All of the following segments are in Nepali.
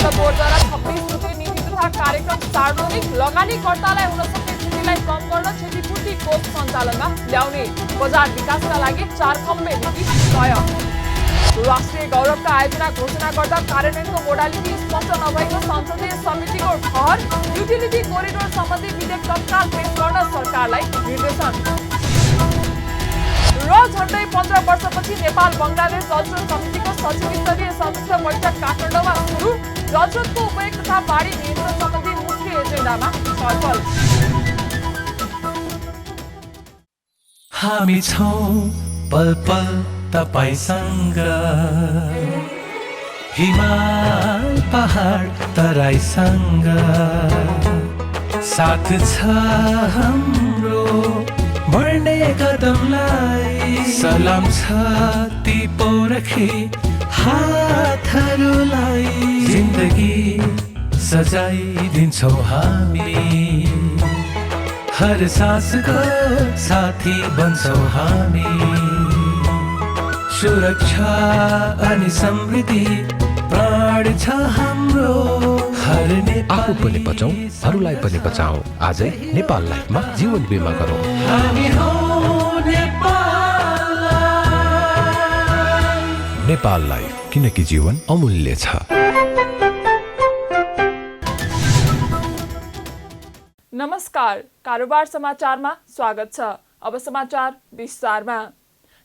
वित्त बोर्डद्वारा 26 रुपियाँ नीति तथा कार्यक्रम सार्वजनिक लगानीकर्तालाई हुन सक्ने क्षतिलाई कम गर्न क्षतिपूर्ति कोष सञ्चालनमा ल्याउने बजार विकासका लागि 4 खम्बे नीति तय। राष्ट्रिय गौरवका आयोजना घोषणा गर्दा कार्यान्वयनको मोडालिटी स्पष्ट नभएको संसदीय समितिको ठहर। युटिलिटी कोरिडोर सम्बन्धी विधेयक तत्काल पेश गर्न सरकारलाई निर्देशन। र झण्डै 15 वर्षपछि नेपाल बङ्गलादेश जलस्रोत समितिको सचिव स्तरीय संयुक्त बैठक काठमाडौँमा सुरु। जलस्रोतको उपयोग तथा बाढी नियन्त्रण सम्बन्धी मुख्य एजेन्डामा छलफल। हामी छौं पल पल तपाईसँग, हिमाल पहाड तराईसँग, साथ छ हाम्रो बढ्ने कदमलाई। सलाम छ ती पोरखे हातहरूलाई, जिन्दगी सजाइदिन्छौँ हामी, हर सासको साथी बन्छौँ हामी। सुरक्षा अनि समृद्धि प्राण छ हाम्रो, हर आफू पनि बचौं, अरूलाई पनि बचाऊ। आजै नेपाल लाइफमा जीवन बिमा गरौँ। हामी हौ नेपाल लाइफ। नेपाल लाइफ, किनकि जीवन अमूल्य छ। नमस्कार, कारोबार समाचारमा स्वागत छ। अब समाचार विस्तारमा।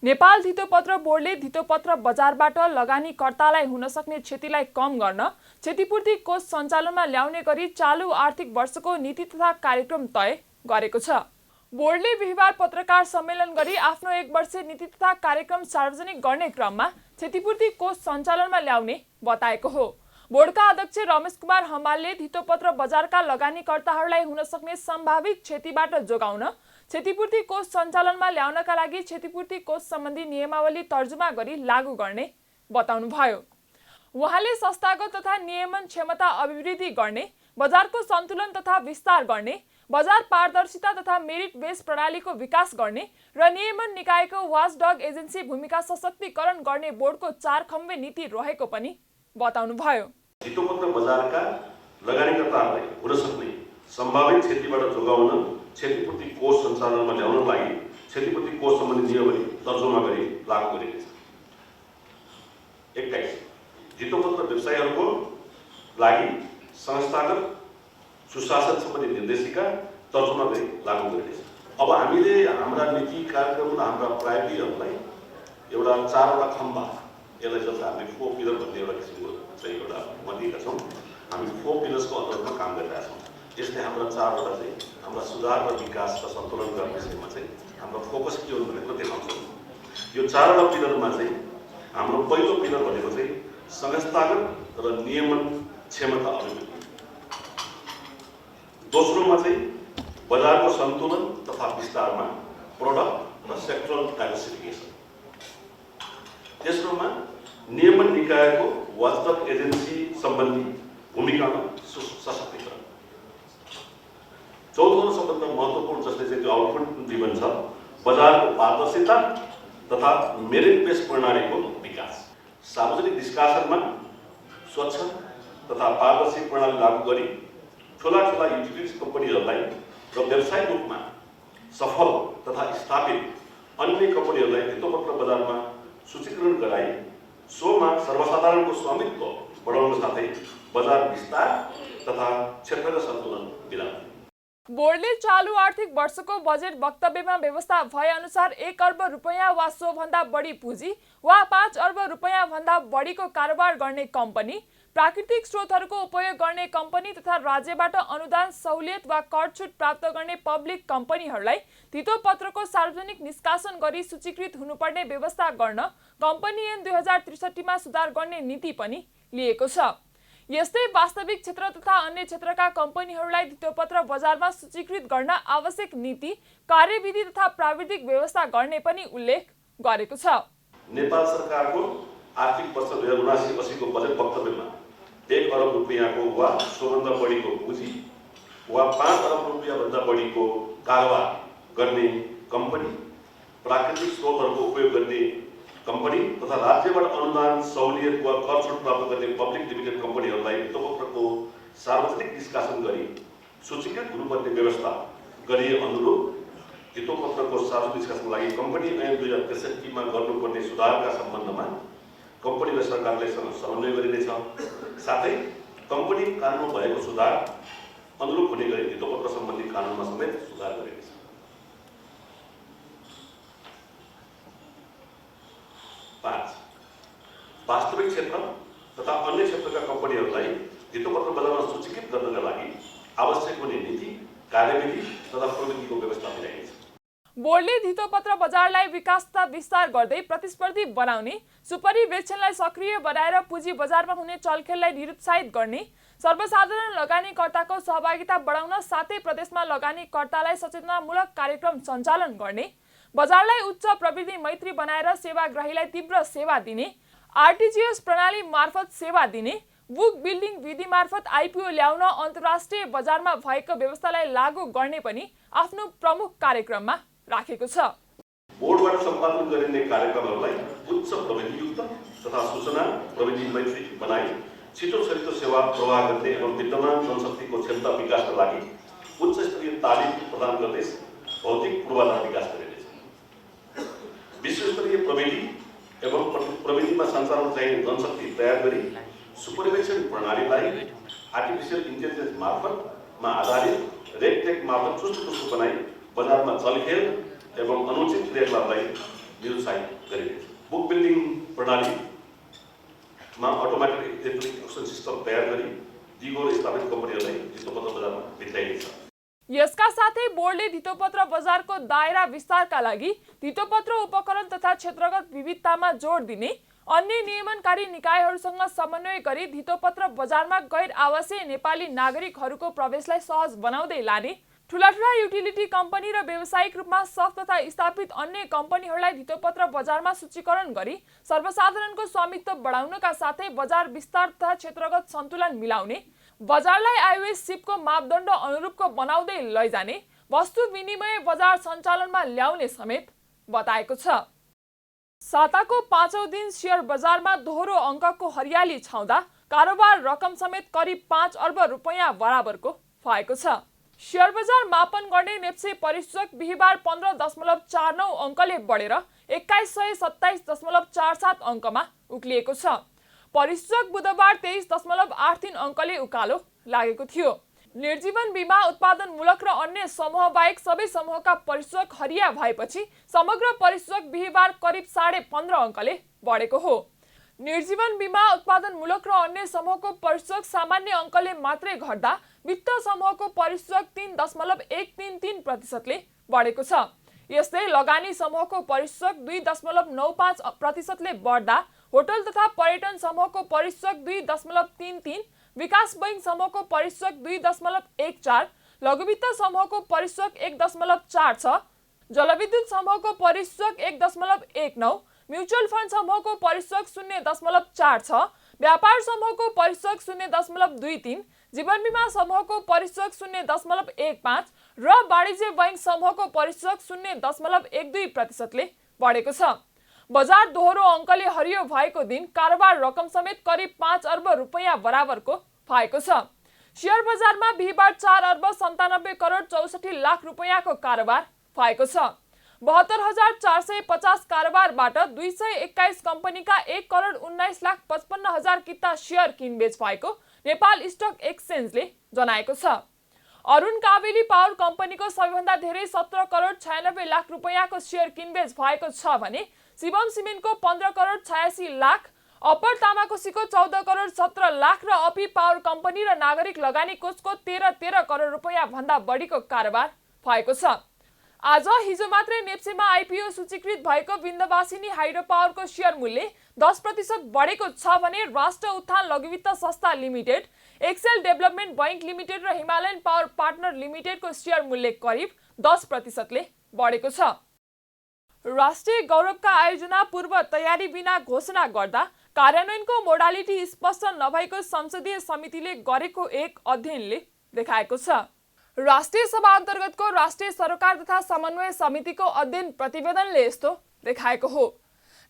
नेपाल धितोपत्र बोर्डले धितोपत्र बजारबाट लगानीकर्तालाई हुन सक्ने क्षतिलाई कम गर्न क्षतिपूर्ति कोष सञ्चालनमा ल्याउने गरी चालु आर्थिक वर्षको नीति तथा कार्यक्रम तय गरेको छ। बोर्डले बिहिबार पत्रकार सम्मेलन गरी आफ्नो 1 वर्षे नीति तथा कार्यक्रम सार्वजनिक गर्ने क्रममा क्षतिपूर्ति कोष सञ्चालनमा ल्याउने बताएको हो। बोर्डका अध्यक्ष रमेश कुमार हमालले धितोपत्र बजारका लगानीकर्ताहरूलाई हुन सक्ने सम्भावित क्षतिबाट जोगाउन क्षतिपूर्ति कोष सञ्चालनमा ल्याउनका लागि क्षतिपूर्ति कोष सम्बन्धी नियमावली तर्जुमा गरी लागू गर्ने बताउनुभयो। उहाँले संस्थागत तथा नियमन क्षमता अभिवृद्धि गर्ने, बजारको सन्तुलन तथा विस्तार गर्ने, बजार पारदर्शिता तथा मेरिट बेस प्रणालीको विकास गर्ने र नियमन निकायको वाचडग एजेन्सी भूमिका सशक्तिकरण गर्ने बोर्डको 4 खम्बे नीति रहेको पनि बताउनुभयो। धितोपत्र बजारका लगानीकर्ताहरूलाई हुन सक्ने सम्भावित क्षतिबाट जोगाउन क्षतिपूर्ति कोष सञ्चालनमा ल्याउनको लागि क्षतिपूर्ति कोष सम्बन्धी नियमहरू तर्जुमा गरी लागू गरिएको छ। 21 धितोपत्र व्यवसायीहरूको लागि संस्थागत सुशासन सम्बन्धी निर्देशिका तर्जुमा गरी लागू गरिएको छ। अब हामीले हाम्रा नीति कार्यक्रम र हाम्रा प्रायोरिटीहरूलाई एउटा 4वटा खम्बा, यसलाई जसलाई हामीले 4 पिलर भन्ने एउटा किसिमको चाहिँ एउटा भनिएका छौँ। हामी 4 पिलर्सको अन्तर्गतमा काम गरिरहेका छौँ। यसले हाम्रा 4वटा चाहिँ हाम्रा सुधार र विकास र सन्तुलन गर्ने विषयमा चाहिँ हाम्रो फोकस के हो भनेको देखाउँछौँ। यो 4वटा पिलरमा चाहिँ हाम्रो पहिलो पिलर भनेको चाहिँ संस्थागत र नियमन क्षमता अभिवृद्धि, दोस्रोमा चाहिँ बजारको सन्तुलन तथा विस्तारमा प्रोडक्ट र सेक्टरल डाइभर्सिफिकेसन, तेस्रोमा नियमन निकायको वाचडग एजेन्सी सम्बन्धी भूमिकामा सशक्तिकरण, चौथो सबभन्दा महत्त्वपूर्ण जसले चाहिँ त्यो आउटपुट ड्रिभन छ, बजारको पारदर्शिता तथा मेरिट बेस प्रणालीको विकास। सार्वजनिक निष्कासनमा स्वच्छ तथा पारदर्शी प्रणाली लागू गरी ठुला युटिलिटी कम्पनीहरूलाई र व्यावसायिक रूपमा सफल तथा स्थापित अन्य कम्पनीहरूलाई धितोपत्र बजारमा सूचीकरण गराई सोमा सर्वसाधारणको स्वामित्व बढाउन साथै बजार विस्तार तथा क्षेत्रगत सन्तुलन मिलाउने। बोर्डले चालु आर्थिक वर्षको बजेट वक्तव्यमा व्यवस्था भए अनुसार 1 अर्ब रुपैयाँ वा सोभन्दा बढी पुँजी वा 5 अर्ब रुपैयाँ भन्दा बढीको कारोबार गर्ने कम्पनी, प्राकृतिक स्रोतहरूको उपयोग गर्ने कम्पनी तथा राज्यबाट अनुदान सहुलियत वा कर छुट प्राप्त गर्ने पब्लिक कम्पनीहरूलाई धितोपत्रको सार्वजनिक निष्कासन गरी सूचीकृत हुनुपर्ने व्यवस्था गर्न कम्पनी ऐन 2063 मा सुधार गर्ने नीति पनि लिएको छ। यस्तै वास्तविक क्षेत्र तथा अन्य क्षेत्रका कम्पनीहरूलाई धितोपत्र बजारमा सूचीकृत गर्न आवश्यक नीति, कार्यविधि तथा प्राविधिक व्यवस्था गर्ने पनि उल्लेख गरेको छ। नेपाल सरकारको आर्थिक वर्ष 2079-80 को बजेट वक्तव्यमा 1 अर्ब रुपैयाँको वा सोभन्दा बढीको पुँजी वा 5 अर्ब रुपैयाँ भन्दा बढीको कारोबार गर्ने कम्पनी, प्राकृतिक स्रोतहरूको उपयोग गर्ने कम्पनी तथा राज्यबाट अनुदान सहुलियत वा कर छुट प्राप्त गर्ने पब्लिक लिमिटेड कम्पनीहरूलाई भित्तोपत्रको सार्वजनिक निष्कासन गरी सूचीकृत हुनुपर्ने व्यवस्था गरिए अनुरूप भित्तोपत्रको सार्वजनिक निष्कासनको लागि कम्पनी ऐन 2063 मा गर्नुपर्ने सुधारका सम्बन्धमा कम्पनी र सरकारले समन्वय गरिनेछ। साथै कम्पनी कानुनमा भएको सुधार अनुरूप हुने गरी भित्तोपत्र सम्बन्धी कानुनमा समेत सुधार गरिनेछ। 5. वास्तविक क्षेत्र तथा अन्य क्षेत्रका कम्पनीहरूलाई भित्तोपत्र बजारमा सूचीकृत गर्नका लागि आवश्यक हुने नीति, कार्यविधि तथा प्रविधिको व्यवस्था मिलाइनेछ। बोर्डले धितोपत्र बजारलाई विकास तथा विस्तार गर्दै प्रतिस्पर्धी बनाउने, सुपरिवेक्षणलाई सक्रिय बनाएर पुँजी बजारमा हुने चलखेललाई निरुत्साहित गर्ने, सर्वसाधारण लगानीकर्ताको सहभागिता बढाउन साथै प्रदेशमा लगानीकर्तालाई सचेतनामूलक कार्यक्रम सञ्चालन गर्ने, बजारलाई उच्च प्रविधि मैत्री बनाएर सेवाग्राहीलाई तीव्र सेवा दिने, आरटीजीएस प्रणाली मार्फत सेवा दिने, बुक बिल्डिङ विधि मार्फत आइपिओ ल्याउन अन्तर्राष्ट्रिय बजारमा भएको व्यवस्थालाई लागू गर्ने पनि आफ्नो प्रमुख कार्यक्रममा राखेको छ। बोर्डबाट सम्पादन गरिने कार्यक्रमहरूलाई उच्च प्रविधियुक्त तथा सूचना प्रविधि मैत्री बनाई छिटो छरितो सेवा प्रवाह गर्ने एवं विद्यमान जनशक्तिको क्षमता विकासका लागि उच्च स्तरीय तालिम प्रदान गर्दै भौतिक पूर्वाधार विकास गरिनेछ। विश्वस्तरीय प्रविधि एवं प्रविधिमा सञ्चालन चाहिने जनशक्ति तयार गरी सुपरिवेक्षण प्रणालीलाई आर्टिफिसियल इन्टेलिजेन्स मार्फतमा आधारित रेकटेक मार्फत चुस्त बनाई बजारमा चलखेल एवं अनुचित क्रियाकलापलाई निरुत्साहित गरिनेछ। बुक बिल्डिङ प्रणालीमा अटोमेटिक इलेक्ट्रोनिक अक्सन सिस्टम तयार गरी दिगो स्थापित कम्पनीहरूलाई धितोपत्र बजारमा भित्राइनेछ। यसका साथै बोर्डले धितोपत्र बजारको दायरा विस्तारका लागि धितोपत्र उपकरण तथा क्षेत्रगत विविधतामा जोड दिने, अन्य नियमनकारी निकायहरूसँग समन्वय गरी धितोपत्र बजारमा गैर आवासीय नेपाली नागरिकहरूको प्रवेशलाई सहज बनाउँदै लाने, ठूला युटिलिटी कम्पनी र व्यावसायिक रूपमा सफ्ट तथा स्थापित अन्य कम्पनीहरूलाई धितोपत्र बजारमा सूचीकरण गरी सर्वसाधारणको स्वामित्व बढाउनका साथै बजार विस्तार तथा क्षेत्रगत सन्तुलन मिलाउने, बजारलाई आइओएस सिपको मापदण्ड अनुरूपको बनाउँदै लैजाने, वस्तु विनिमय बजार सञ्चालनमा ल्याउने समेत बताएको छ। साताको 5औं दिन शेयर बजारमा दोहोरो अङ्कको हरियाली छाउँदा कारोबार रकम समेत करिब 5 अर्ब रुपैयाँ बराबरको भएको छ। शेयर बजार मापन गर्ने नेप्से परिसूचक बिहीबार 15.49 अङ्कले बढेर 2127.47 अङ्कमा उक्लिएको छ। परिसूचक बुधबार 23.83 अङ्कले उकालो लागेको थियो। निर्जीवन बीमा उत्पादनमूलक र अन्य समूह बाहेक सबै समूहका परिसूचक हरिया भएपछि समग्र परिसूचक बिहीबार करिब 15.5 अङ्कले बढेको हो। निर्जीवन बीमा उत्पादनमूलक र अन्य समूहको परिसूचक सामान्य अङ्कले मात्रै घट्दा वित्त समूहको परिसूचक 3.133%ले बढेको छ। यस्तै लगानी समूहको परिसूचक 2.95%ले बढ्दा होटल तथा पर्यटन समूहको परिसूचक 2.33, विकास बैंक समूहको परिसूचक 2.14, लघुवित्त समूहको परिसूचक 1.46, जलविद्युत समूहको परिसूचक 1.19, म्युचुअल फन्ड समूहको परिसूचक 0.46, व्यापार समूहको परिसूचक 0.23, जीवन बीमा समूहको परिसूचक 0.15 र वाणिज्य बैंक समूहको परिसूचक 0.12% बढेको छ। बजार दोहोरो अङ्कले हरियो भएको दिन कारोबार रकम समेत करिब 5 अर्ब रुपैयाँ बराबरको भएको छ। शेयर बजारमा बिहीबार 4 अर्ब 97 करोड 64 लाख रुपैयाँको कारोबार भएको छ। 72,450 कारोबारबाट 221 कम्पनीका 1 करोड 19 लाख 55 हजार किता शेयर किनबेच भएको नेपाल स्टक एक्सचेन्जले जनाएको छ। अरुण कावेली पावर कम्पनीको सबैभन्दा धेरै 17 करोड 96 लाख रुपैयाँको शेयर किनबेच भएको छ भने शिवम सिमेन्टको 15 करोड 86 लाख, अप्पर तामाकोसीको 14 करोड 17 लाख र अपी पावर कम्पनी र नागरिक लगानी कोषको 13 करोड रुपैयाँ भन्दा बढीको कारोबार भएको छ। आज हिजो मात्रै नेप्सेमा आइपिओ सूचीकृत भएको विन्ध्यवासिनी हाइड्रो पावरको शेयर मूल्य 10% बढेको छ भने राष्ट्र उत्थान लघुवित्त संस्था limited, excel development bank limited र हिमालयन पावर पार्टनर लिमिटेडको शेयर मूल्य करिब 10%ले बढेको छ। राष्ट्रिय गौरवका आयोजना पूर्व तयारी बिना घोषणा गर्दा कार्यान्वयनको मोडालिटी स्पष्ट नभएको संसदीय समितिले गरेको एक अध्ययनले देखाएको छ। राष्ट्रिय सभा अन्तर्गतको राष्ट्रिय सरोकार तथा समन्वय समितिको अध्ययन प्रतिवेदनले यस्तो देखाएको हो।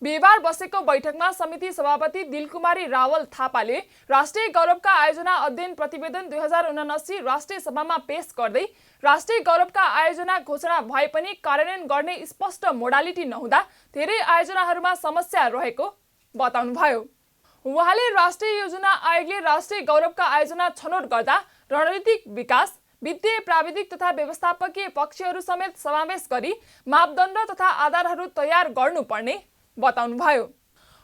बिहिबार बसेको बैठकमा समिति सभापति दिलकुमारी रावल थापाले राष्ट्रिय गौरवका आयोजना अध्ययन प्रतिवेदन 2079 राष्ट्रिय सभामा पेश गर्दै राष्ट्रिय गौरवका आयोजना घोषणा भए पनि कार्यान्वयन गर्ने स्पष्ट मोडालिटी नहुँदा धेरै आयोजनाहरूमा समस्या रहेको बताउनुभयो। उहाँले राष्ट्रिय योजना आयोगले राष्ट्रिय गौरवका आयोजना छनौट गर्दा रणनीतिक विकास, वित्तीय प्राविधिक तथा व्यवस्थापकीय पक्षहरू समेत समावेश गरी मापदण्ड तथा आधारहरू तयार गर्नुपर्ने बताउनुभयो।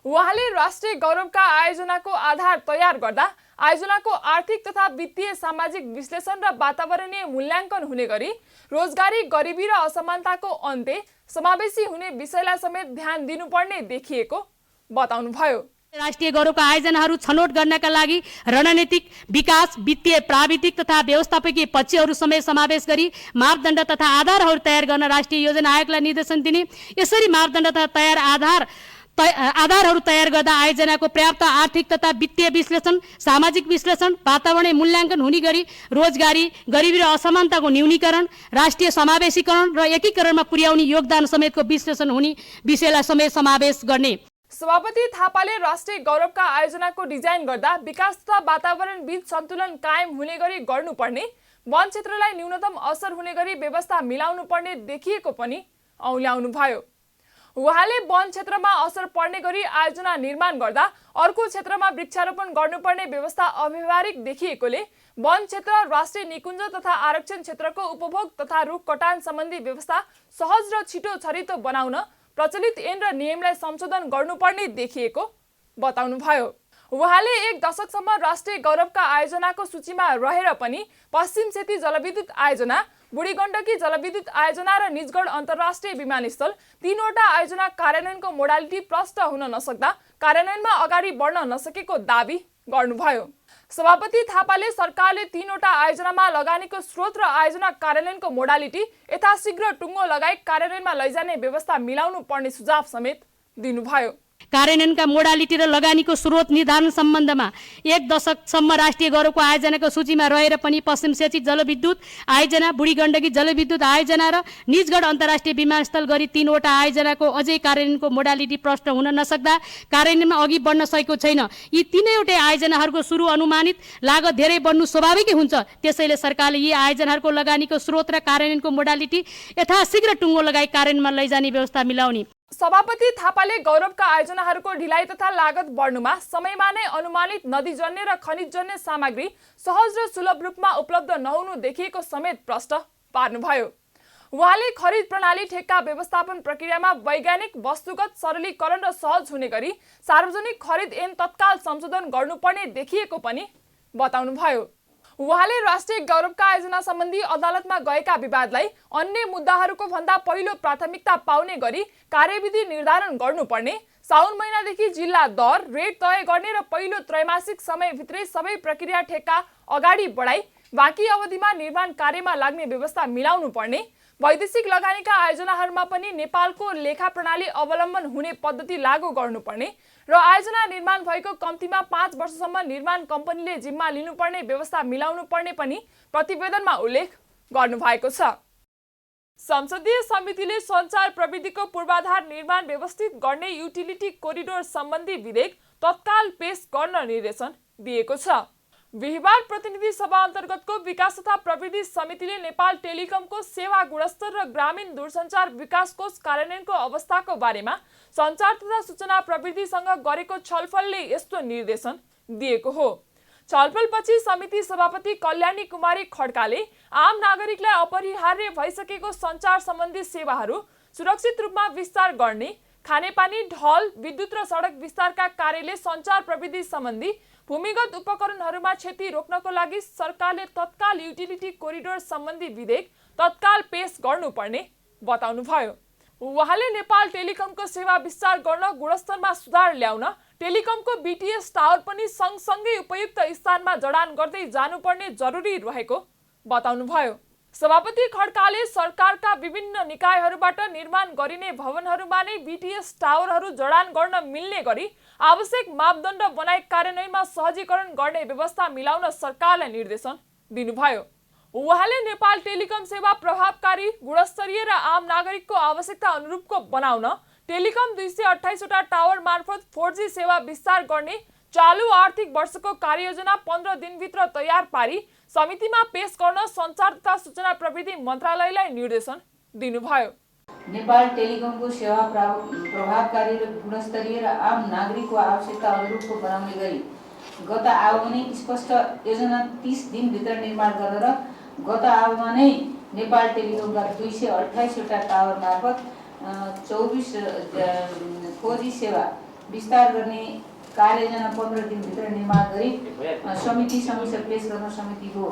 उहाँले राष्ट्रिय गौरवका आयोजनाको आधार तयार गर्दा आयोजनाको आर्थिक तथा वित्तीय सामाजिक विश्लेषण र वातावरणीय मूल्याङ्कन हुने गरी रोजगारी, गरिबी र असमानताको अन्त्य, समावेशी हुने विषयलाई समेत ध्यान दिनुपर्ने देखिएको बताउनुभयो। राष्ट्रिय गौरवका आयोजनाहरू छनौट गर्नका लागि रणनीतिक विकास, वित्तीय प्राविधिक तथा व्यवस्थापकीय पक्षहरू समेत समावेश गरी मापदण्ड तथा आधारहरू तयार गर्न राष्ट्रिय योजना आयोगलाई निर्देशन दिने। यसरी मापदण्ड तथा आधारहरू तयार गर्दा आयोजनाको पर्याप्त आर्थिक तथा वित्तीय विश्लेषण, सामाजिक विश्लेषण, वातावरणीय मूल्याङ्कन हुने गरी रोजगारी, गरिबी र असमानताको न्यूनीकरण, राष्ट्रिय समावेशीकरण र एकीकरणमा पुर्याउने योगदान समेतको विश्लेषण हुने विषयलाई समेत समावेश गर्ने। सभापति थापाले राष्ट्रिय गौरवका आयोजनाको डिजाइन गर्दा विकास तथा वातावरण बीच सन्तुलन कायम हुने गरी गर्नुपर्ने, वन क्षेत्रलाई न्यूनतम असर हुने गरी व्यवस्था मिलाउनु पर्ने देखिएको पनि औल्याउनुभयो। उहाँले वन क्षेत्रमा असर पर्ने गरी आयोजना निर्माण गर्दा अर्को क्षेत्रमा वृक्षारोपण गर्नुपर्ने व्यवस्था अव्यवहारिक देखिएकोले वन क्षेत्र, राष्ट्रिय निकुञ्ज तथा आरक्षण क्षेत्रको उपभोग तथा रुख कटान सम्बन्धी व्यवस्था सहज र छिटो छरितो बनाउन प्रचलित ऐन र नियमलाई संशोधन गर्नुपर्ने देखिएको बताउनुभयो। उहाँले 1 दशकसम्म राष्ट्रिय गौरवका आयोजनाको सूचीमा रहेर पनि पश्चिम सेती जलविद्युत आयोजना, बुढी गण्डकी जलविद्युत आयोजना र निजगढ अन्तर्राष्ट्रिय विमानस्थल 3 वटा आयोजना कार्यान्वयनको मोडालिटी प्रष्ट हुन नसक्दा कार्यान्वयनमा अगाडि बढ्न नसकेको दावी गर्नुभयो। सभापति थापाले सरकारले 3 वटा आयोजनामा लगानीको स्रोत र आयोजना कार्यान्वयनको मोडालिटी यथाशीघ्र टुङ्गो लगाई कार्यान्वयनमा लैजाने व्यवस्था मिलाउनु पर्ने सुझाव समेत दिनुभयो। कार्यान्वयनका मोडालिटी र लगानीको स्रोत निर्धारण सम्बन्धमा 1 दशकसम्म राष्ट्रिय गौरवको आयोजनाको सूचीमा रहेर पनि पश्चिम सेती जलविद्युत आयोजना, बुढी गण्डकी जलविद्युत आयोजना र निजगढ अन्तर्राष्ट्रिय विमानस्थल गरी 3 वटा आयोजनाको अझै कार्यान्वयनको मोडालिटी प्रष्ट हुन नसक्दा कार्यान्वयनमा अघि बढ्न सकेको छैन। यी तीनैवटै आयोजनाहरूको सुरु अनुमानित लागत धेरै बढ्नु स्वाभाविकै हुन्छ। त्यसैले सरकारले यी आयोजनाहरूको लगानीको स्रोत र कार्यान्वयनको मोडालिटी यथाशीघ्र टुङ्गो लगाई कार्यान्वयनमा लैजाने व्यवस्था मिलाउने। सभापति थापाले गौरवका आयोजनाहरूको ढिलाइ तथा लागत बढ्नुमा समयमा नै अनुमानित नदीजन्य र खनिजजन्य सामग्री सहज र सुलभ रूपमा उपलब्ध नहुनु देखिएको समेत प्रष्ट पार्नुभयो। उहाँले खरिद प्रणाली, ठेक्का व्यवस्थापन प्रक्रियामा वैज्ञानिक, वस्तुगत सरलीकरण र सहज हुने गरी सार्वजनिक खरिद ऐन तत्काल संशोधन गर्नुपर्ने देखिएको पनि बताउनुभयो। उहाँले राष्ट्रिय गौरवका आयोजना सम्बन्धी अदालतमा गएका विवादलाई अन्य मुद्दाहरूको भन्दा पहिलो प्राथमिकता पाउने गरी कार्यविधि निर्धारण गर्नुपर्ने, साउन महिनादेखि जिल्ला दर रेट तय गर्ने र पहिलो त्रैमासिक समयभित्रै सबै प्रक्रिया ठेक्का अगाडि बढाई बाँकी अवधिमा निर्माण कार्यमा लाग्ने व्यवस्था मिलाउनु पर्ने, वैदेशिक लगानीका आयोजनाहरूमा पनि नेपालको लेखा प्रणाली अवलम्बन हुने पद्धति लागू गर्नुपर्ने र आयोजना निर्माण भएको कम्तीमा 5 वर्षसम्म निर्माण कम्पनीले जिम्मा लिनुपर्ने व्यवस्था मिलाउनु पर्ने पनि प्रतिवेदनमा उल्लेख गर्नुभएको छ। संसदीय समितिले सञ्चार प्रविधिको पूर्वाधार निर्माण व्यवस्थित गर्ने युटिलिटी कोरिडोर सम्बन्धी विधेयक तत्काल पेश गर्न निर्देशन दिएको छ। बिहिबार प्रतिनिधि सभा अन्तर्गतको विकास तथा प्रविधि समितिले नेपाल टेलिकमको सेवा गुणस्तर र ग्रामीण दूरसञ्चार विकास कोष कार्यान्वयनको अवस्थाको बारेमा सञ्चार तथा सूचना प्रविधिसँग गरेको छलफलले यस्तो निर्देशन दिएको हो। छलफलपछि समिति सभापति कल्याणी कुमारी खड्काले आम नागरिकलाई अपरिहार्य भइसकेको सञ्चार सम्बन्धी सेवाहरू सुरक्षित रूपमा विस्तार गर्ने, खानेपानी, ढल, विद्युत र सडक विस्तारका कार्यले सञ्चार प्रविधि सम्बन्धी भूमिगत उपकरणहरूमा क्षति रोक्नको लागि सरकारले तत्काल युटिलिटी कोरिडोर सम्बन्धी विधेयक तत्काल पेश गर्नुपर्ने बताउनुभयो। उहाँले नेपाल टेलिकमको सेवा विस्तार गर्न, गुणस्तरमा सुधार ल्याउन टेलिकमको बीटीएस टावर पनि सँगसँगै उपयुक्त स्थानमा जडान गर्दै जानुपर्ने जरुरी रहेको बताउनुभयो। सभापति खड्काले सरकारका विभिन्न निकायहरूबाट निर्माण गरिने भवनहरूमा नै बीटीएस टावरहरू जडान गर्न मिल्ने गरी आवश्यक मापदण्ड बनाई कार्यान्वयनमा सहजीकरण गर्ने व्यवस्था मिलाउन सरकारलाई निर्देशन दिनुभयो। उहाँले नेपाल टेलिकम सेवा प्रभावकारी, गुणस्तरीय र आम नागरिकको आवश्यकता अनुरूपको बनाउन टेलिकम 228 वटा टावर मार्फत 4G सेवा विस्तार गर्ने चालू आर्थिक वर्षको कार्ययोजना 15 दिनभित्र तयार पारी समितिमा पेश गर्न सञ्चार तथा सूचना प्रविधि मन्त्रालयलाई निर्देशन दिनुभयो। नेपाल टेलिकमको सेवा प्रभावकारी र गुणस्तरीय र आम नागरिकको आवश्यकता अनुरूपको बनाउने गरी गत आउमा नै स्पष्ट योजना 30 दिनभित्र निर्माण गरेर गत आउमा नै नेपाल टेलिकमका 228 वटा टावर मार्फत 24 4G सेवा विस्तार गर्ने कार्ययोजना 15 दिनभित्र निर्माण गरी समिति समक्ष पेश गर्न समितिको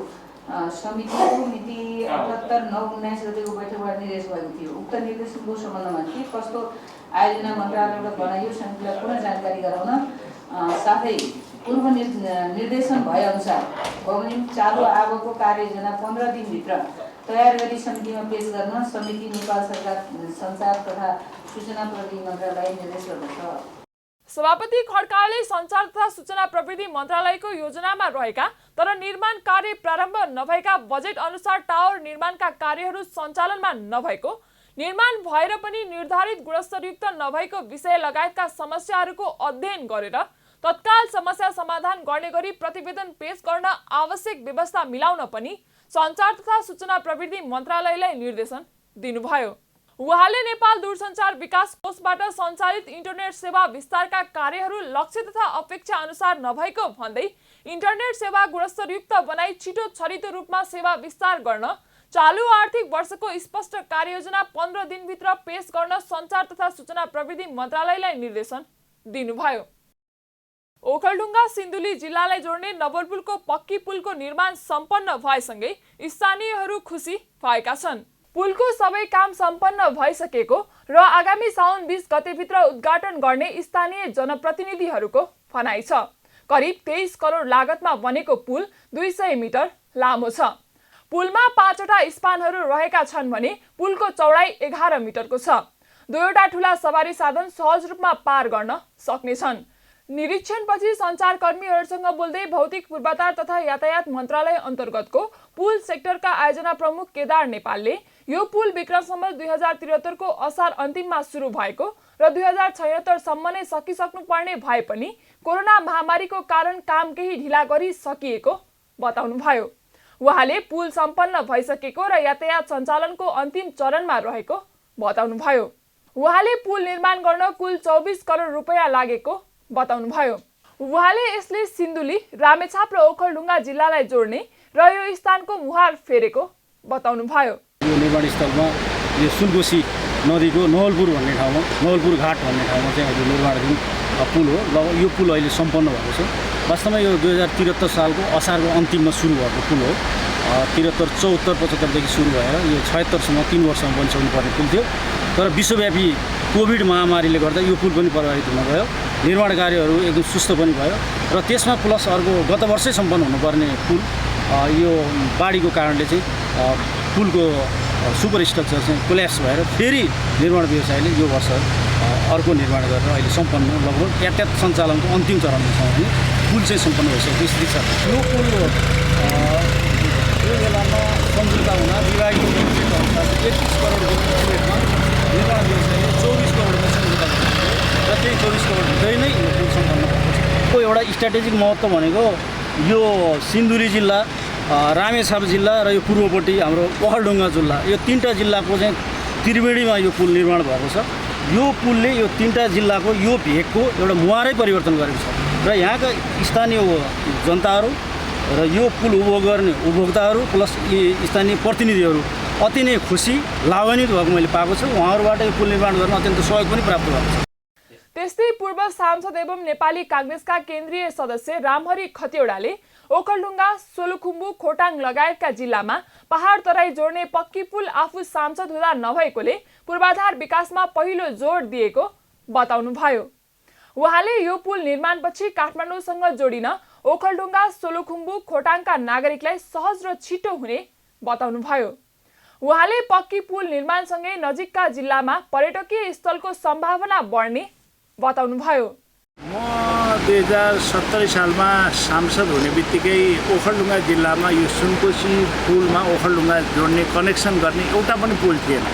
मिति 78/9/19 गतेको बैठकबाट निर्देश भएको थियो। उक्त निर्देशनको सम्बन्धमा के कस्तो आयोजना मन्त्रालयबाट बनाइयो समितिलाई पुनः जानकारी गराउन साथै पूर्व निर्देशन भए अनुसार बमोजिम चालू आवको कार्ययोजना 15 दिनभित्र तयार गरी समितिमा पेश गर्न समिति नेपाल सरकार सञ्चार तथा सूचना प्रविधि मन्त्रालय निर्देश गर्दछ। सभापति खड्काले सञ्चार तथा सूचना प्रविधि मन्त्रालयको योजनामा रहेका तर निर्माण कार्य प्रारम्भ नभएका बजेट अनुसार टावर निर्माणका कार्यहरू सञ्चालनमा नभएको, निर्माण भएर पनि निर्धारित गुणस्तरयुक्त नभएको विषय लगायतका समस्याहरूको अध्ययन गरेर तत्काल समस्या समाधान गर्ने गरी प्रतिवेदन पेश गर्न आवश्यक व्यवस्था मिलाउन पनि सञ्चार तथा सूचना प्रविधि मन्त्रालयलाई निर्देशन दिनुभयो। उहाँले नेपाल दूरसञ्चार विकास कोषबाट सञ्चालित इन्टरनेट सेवा विस्तारका कार्यहरू लक्ष्य तथा अपेक्षा अनुसार नभएको भन्दै इन्टरनेट सेवा गुणस्तरयुक्त बनाई छिटो छरितो रूपमा सेवा विस्तार गर्न चालू आर्थिक वर्षको स्पष्ट कार्ययोजना 15 दिनभित्र पेश गर्न सञ्चार तथा सूचना प्रविधि मन्त्रालयलाई निर्देशन दिनुभयो। ओखलढुङ्गा सिन्धुली जिल्लालाई जोड्ने नवलपुरको पक्की पुलको निर्माण सम्पन्न भएसँगै स्थानीयहरू खुसी भएका छन्। पुलको सबै काम सम्पन्न भइसकेको र आगामी साउन 20 गतेभित्र उद्घाटन गर्ने स्थानीय जनप्रतिनिधिहरूको भनाइ छ। करिब 23 करोड लागतमा बनेको पुल 200 मिटर लामो छ। पुलमा 5 वटा स्पानहरू रहेका छन् भने पुलको चौडाइ 11 मिटरको छ। 2 वटा ठूला सवारी साधन सहज रूपमा पार गर्न सक्नेछन्। निरीक्षणपछि सञ्चारकर्मीहरूसँग बोल्दै भौतिक पूर्वाधार तथा यातायात मन्त्रालय अन्तर्गतको पुल सेक्टरका आयोजना प्रमुख केदार नेपालले यो पुल विक्रम सम्वत 2073 को असार अन्तिममा सुरु भएको र 2076 सम्म नै सकिसक्नु पर्ने भए पनि कोरोना महामारीको कारण काम केही ढिला गरी सकिएको बताउनुभयो। उहाँले पुल सम्पन्न भइसकेको र यातायात सञ्चालनको अन्तिम चरणमा रहेको बताउनुभयो। उहाँले पुल निर्माण गर्न कुल 24 करोड रुपैयाँ लागेको बताउनुभयो। उहाँले यसले सिन्धुली, रामेछाप र ओखलढुङ्गा जिल्लालाई जोड्ने र यो स्थानको मुहार फेरेको बताउनुभयो। यो निर्माण स्थलमा यो सुनकोशी नदीको नवलपुर भन्ने ठाउँमा, नवलपुर घाट भन्ने ठाउँमा चाहिँ अहिले निर्माणाधीन पुल हो। ल यो पुल अहिले सम्पन्न भएको छ। वास्तवमा यो 2073 सालको असारको अन्तिममा सुरु भएको पुल हो। 73, 74, 75देखि सुरु भएर यो 76सम्म 3 वर्षमा बनिसक्नु पर्ने पुल थियो। तर विश्वव्यापी कोभिड महामारीले गर्दा यो पुल पनि प्रभावित हुन गयो। निर्माण कार्यहरू एकदम सुस्त पनि भयो र त्यसमा प्लस अर्को गत वर्षै सम्पन्न हुनुपर्ने पुल यो बाढीको कारणले चाहिँ पुलको सुपर स्ट्रक्चर चाहिँ कोल्याप्स भएर फेरि निर्माण व्यवसायले यो वर्ष अर्को निर्माण गरेर अहिले सम्पन्न लगभग यातायात सञ्चालनको अन्तिम चरणमा छ भने पुल चाहिँ सम्पन्न भइसकेको स्थिति छ। यो पुल यो बेलामा सम्झौता हुँदा विभागीय अनुसार 31 करोड बजेटमा निर्माण व्यवसायले 24 करोडको सम्झौता गरेको र त्यही 24 करोड भित्रै नै यो पुल सम्पन्न भएको छ। को एउटा स्ट्राटेजिक महत्त्व भनेको यो सिन्धुली जिल्ला, रामेछाप जिल्ला र यो पूर्वपट्टि हाम्रो ओखलढुङ्गा जिल्ला, यो 3टा जिल्लाको चाहिँ त्रिवेणीमा यो पुल निर्माण भएको छ। यो पुलले यो 3टा जिल्लाको यो भेगको एउटा मुहारै परिवर्तन गरेको छ र यहाँका स्थानीय जनताहरू र यो पुल उपभोग गर्ने उपभोक्ताहरू प्लस स्थानीय प्रतिनिधिहरू अति नै खुसी लाभान्वित भएको मैले पाएको छु। उहाँहरूबाट यो पुल निर्माण गर्न अत्यन्त सहयोग पनि प्राप्त भएको छ। त्यस्तै पूर्व सांसद एवं नेपाली कांग्रेसका केन्द्रीय सदस्य रामहरि खतिवडाले ओखलढुङ्गा, सोलुखुम्बु, खोटाङ लगायतका जिल्लामा पहाड तराई जोड्ने पक्की पुल आफू सांसद हुँदा नभएकोले पूर्वाधार विकासमा पहिलो जोड दिएको बताउनुभयो। उहाँले यो पुल निर्माणपछि काठमाडौँसँग जोडिन ओखलढुङ्गा, सोलुखुम्बु, खोटाङका नागरिकलाई सहज र छिटो हुने बताउनुभयो। उहाँले पक्की पुल निर्माणसँगै नजिकका जिल्लामा पर्यटकीय स्थलको सम्भावना बढ्ने बताउनुभयो। म 2070 सालमा सांसद हुने बित्तिकै ओखलढुङ्गा जिल्लामा यो सुनकोशी पुलमा ओखलढुङ्गा जोड्ने कनेक्सन गर्ने एउटा पनि पुल थिएन।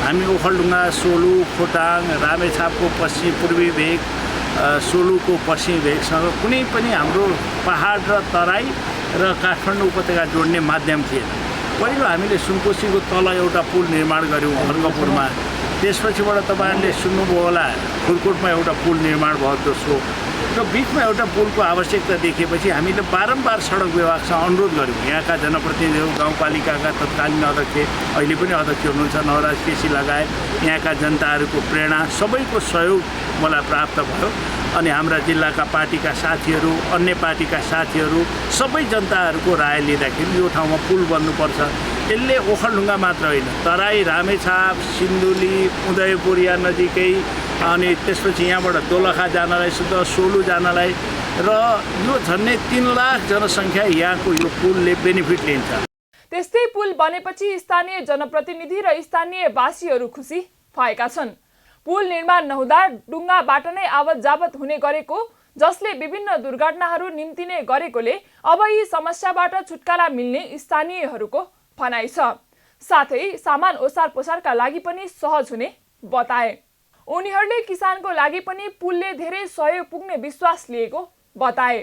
हामी ओखलढुङ्गा, सोलु, खोटाङ, रामेछापको पश्चिम पूर्वी भेग, सोलुको पश्चिमी भेगसँग कुनै पनि हाम्रो पहाड र तराई र काठमाडौँ उपत्यका जोड्ने माध्यम थिएन। पहिलो हामीले सुनकोसीको तल एउटा पुल निर्माण गऱ्यौँ हर्कपुरमा। त्यसपछिबाट तपाईँहरूले सुन्नुभयो होला खुरकोटमा एउटा पुल निर्माण भयो दोस्रो, र बिचमा एउटा पुलको आवश्यकता देखेपछि हामीले बारम्बार सडक विभागसँग अनुरोध गऱ्यौँ। यहाँका जनप्रतिनिधिहरू, गाउँपालिकाका तत्कालीन अध्यक्ष, अहिले पनि अध्यक्ष हुनुहुन्छ नवराज केसी लगायत यहाँका जनताहरूको प्रेरणा, सबैको सहयोग मलाई प्राप्त भयो। अनि हाम्रा जिल्लाका पार्टीका साथीहरू, अन्य पार्टीका साथीहरू, सबै जनताहरूको राय लिँदाखेरि यो ठाउँमा पुल बन्नुपर्छ। यसले ओखलढुङ्गा मात्र होइन, तराई, रामेछाप, सिन्धुली, उदयपुर या नजिकै, अनि त्यसपछि यहाँबाट दोलखा जानलाई, शुद्ध सोलु जानलाई, र यो झन्डै 3 लाख जनसङ्ख्या यहाँको यो पुलले बेनिफिट लिन्छ। त्यस्तै पुल बनेपछि स्थानीय जनप्रतिनिधि र स्थानीय वासीहरू खुसी भएका छन्। पुल निर्माण नहुँदा डुङ्गाबाट नै आवत जावत हुने गरेको, जसले विभिन्न दुर्घटनाहरू निम्तिने गरेकोले अब यी समस्याबाट छुटकारा मिल्ने स्थानीयहरूको भनाइ छ। साथै सामान ओसार पोसारका लागि पनि सहज हुने बताए। उनीहरूले किसानको लागि पनि पुलले धेरै सहयोग पुग्ने विश्वास लिएको बताए।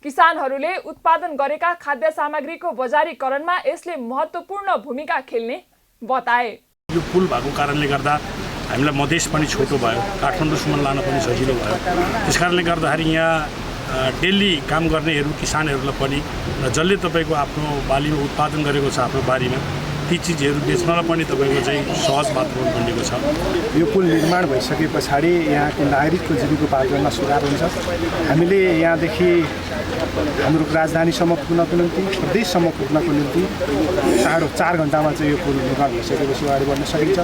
किसानहरूले उत्पादन गरेका खाद्य सामग्रीको बजारीकरणमा यसले महत्त्वपूर्ण भूमिका खेल्ने बताए। यो पुल भएको कारणले गर्दा हामीलाई मधेस पनि छोटो भयो, काठमाडौँसम्म लान पनि सजिलो भयो। त्यस कारणले गर्दाखेरि यहाँ डेली काम गर्नेहरू, किसानहरूलाई पनि, र जसले तपाईँको आफ्नो बालीमा उत्पादन गरेको छ आफ्नो बारीमा, ती चिजहरू बेच्नलाई पनि तपाईँको चाहिँ सहज वातावरण बनेको छ। यो पुल निर्माण भइसके पछाडि यहाँको नागरिकको जीविकोपार्जनमा सुधार हुन्छ। हामीले यहाँदेखि हाम्रो राजधानीसम्म पुग्नको निम्ति, प्रदेशसम्म पुग्नको निम्ति 4.5 घन्टामा चाहिँ यो पुल निर्माण भइसकेपछि अगाडि बढ्न सकिन्छ।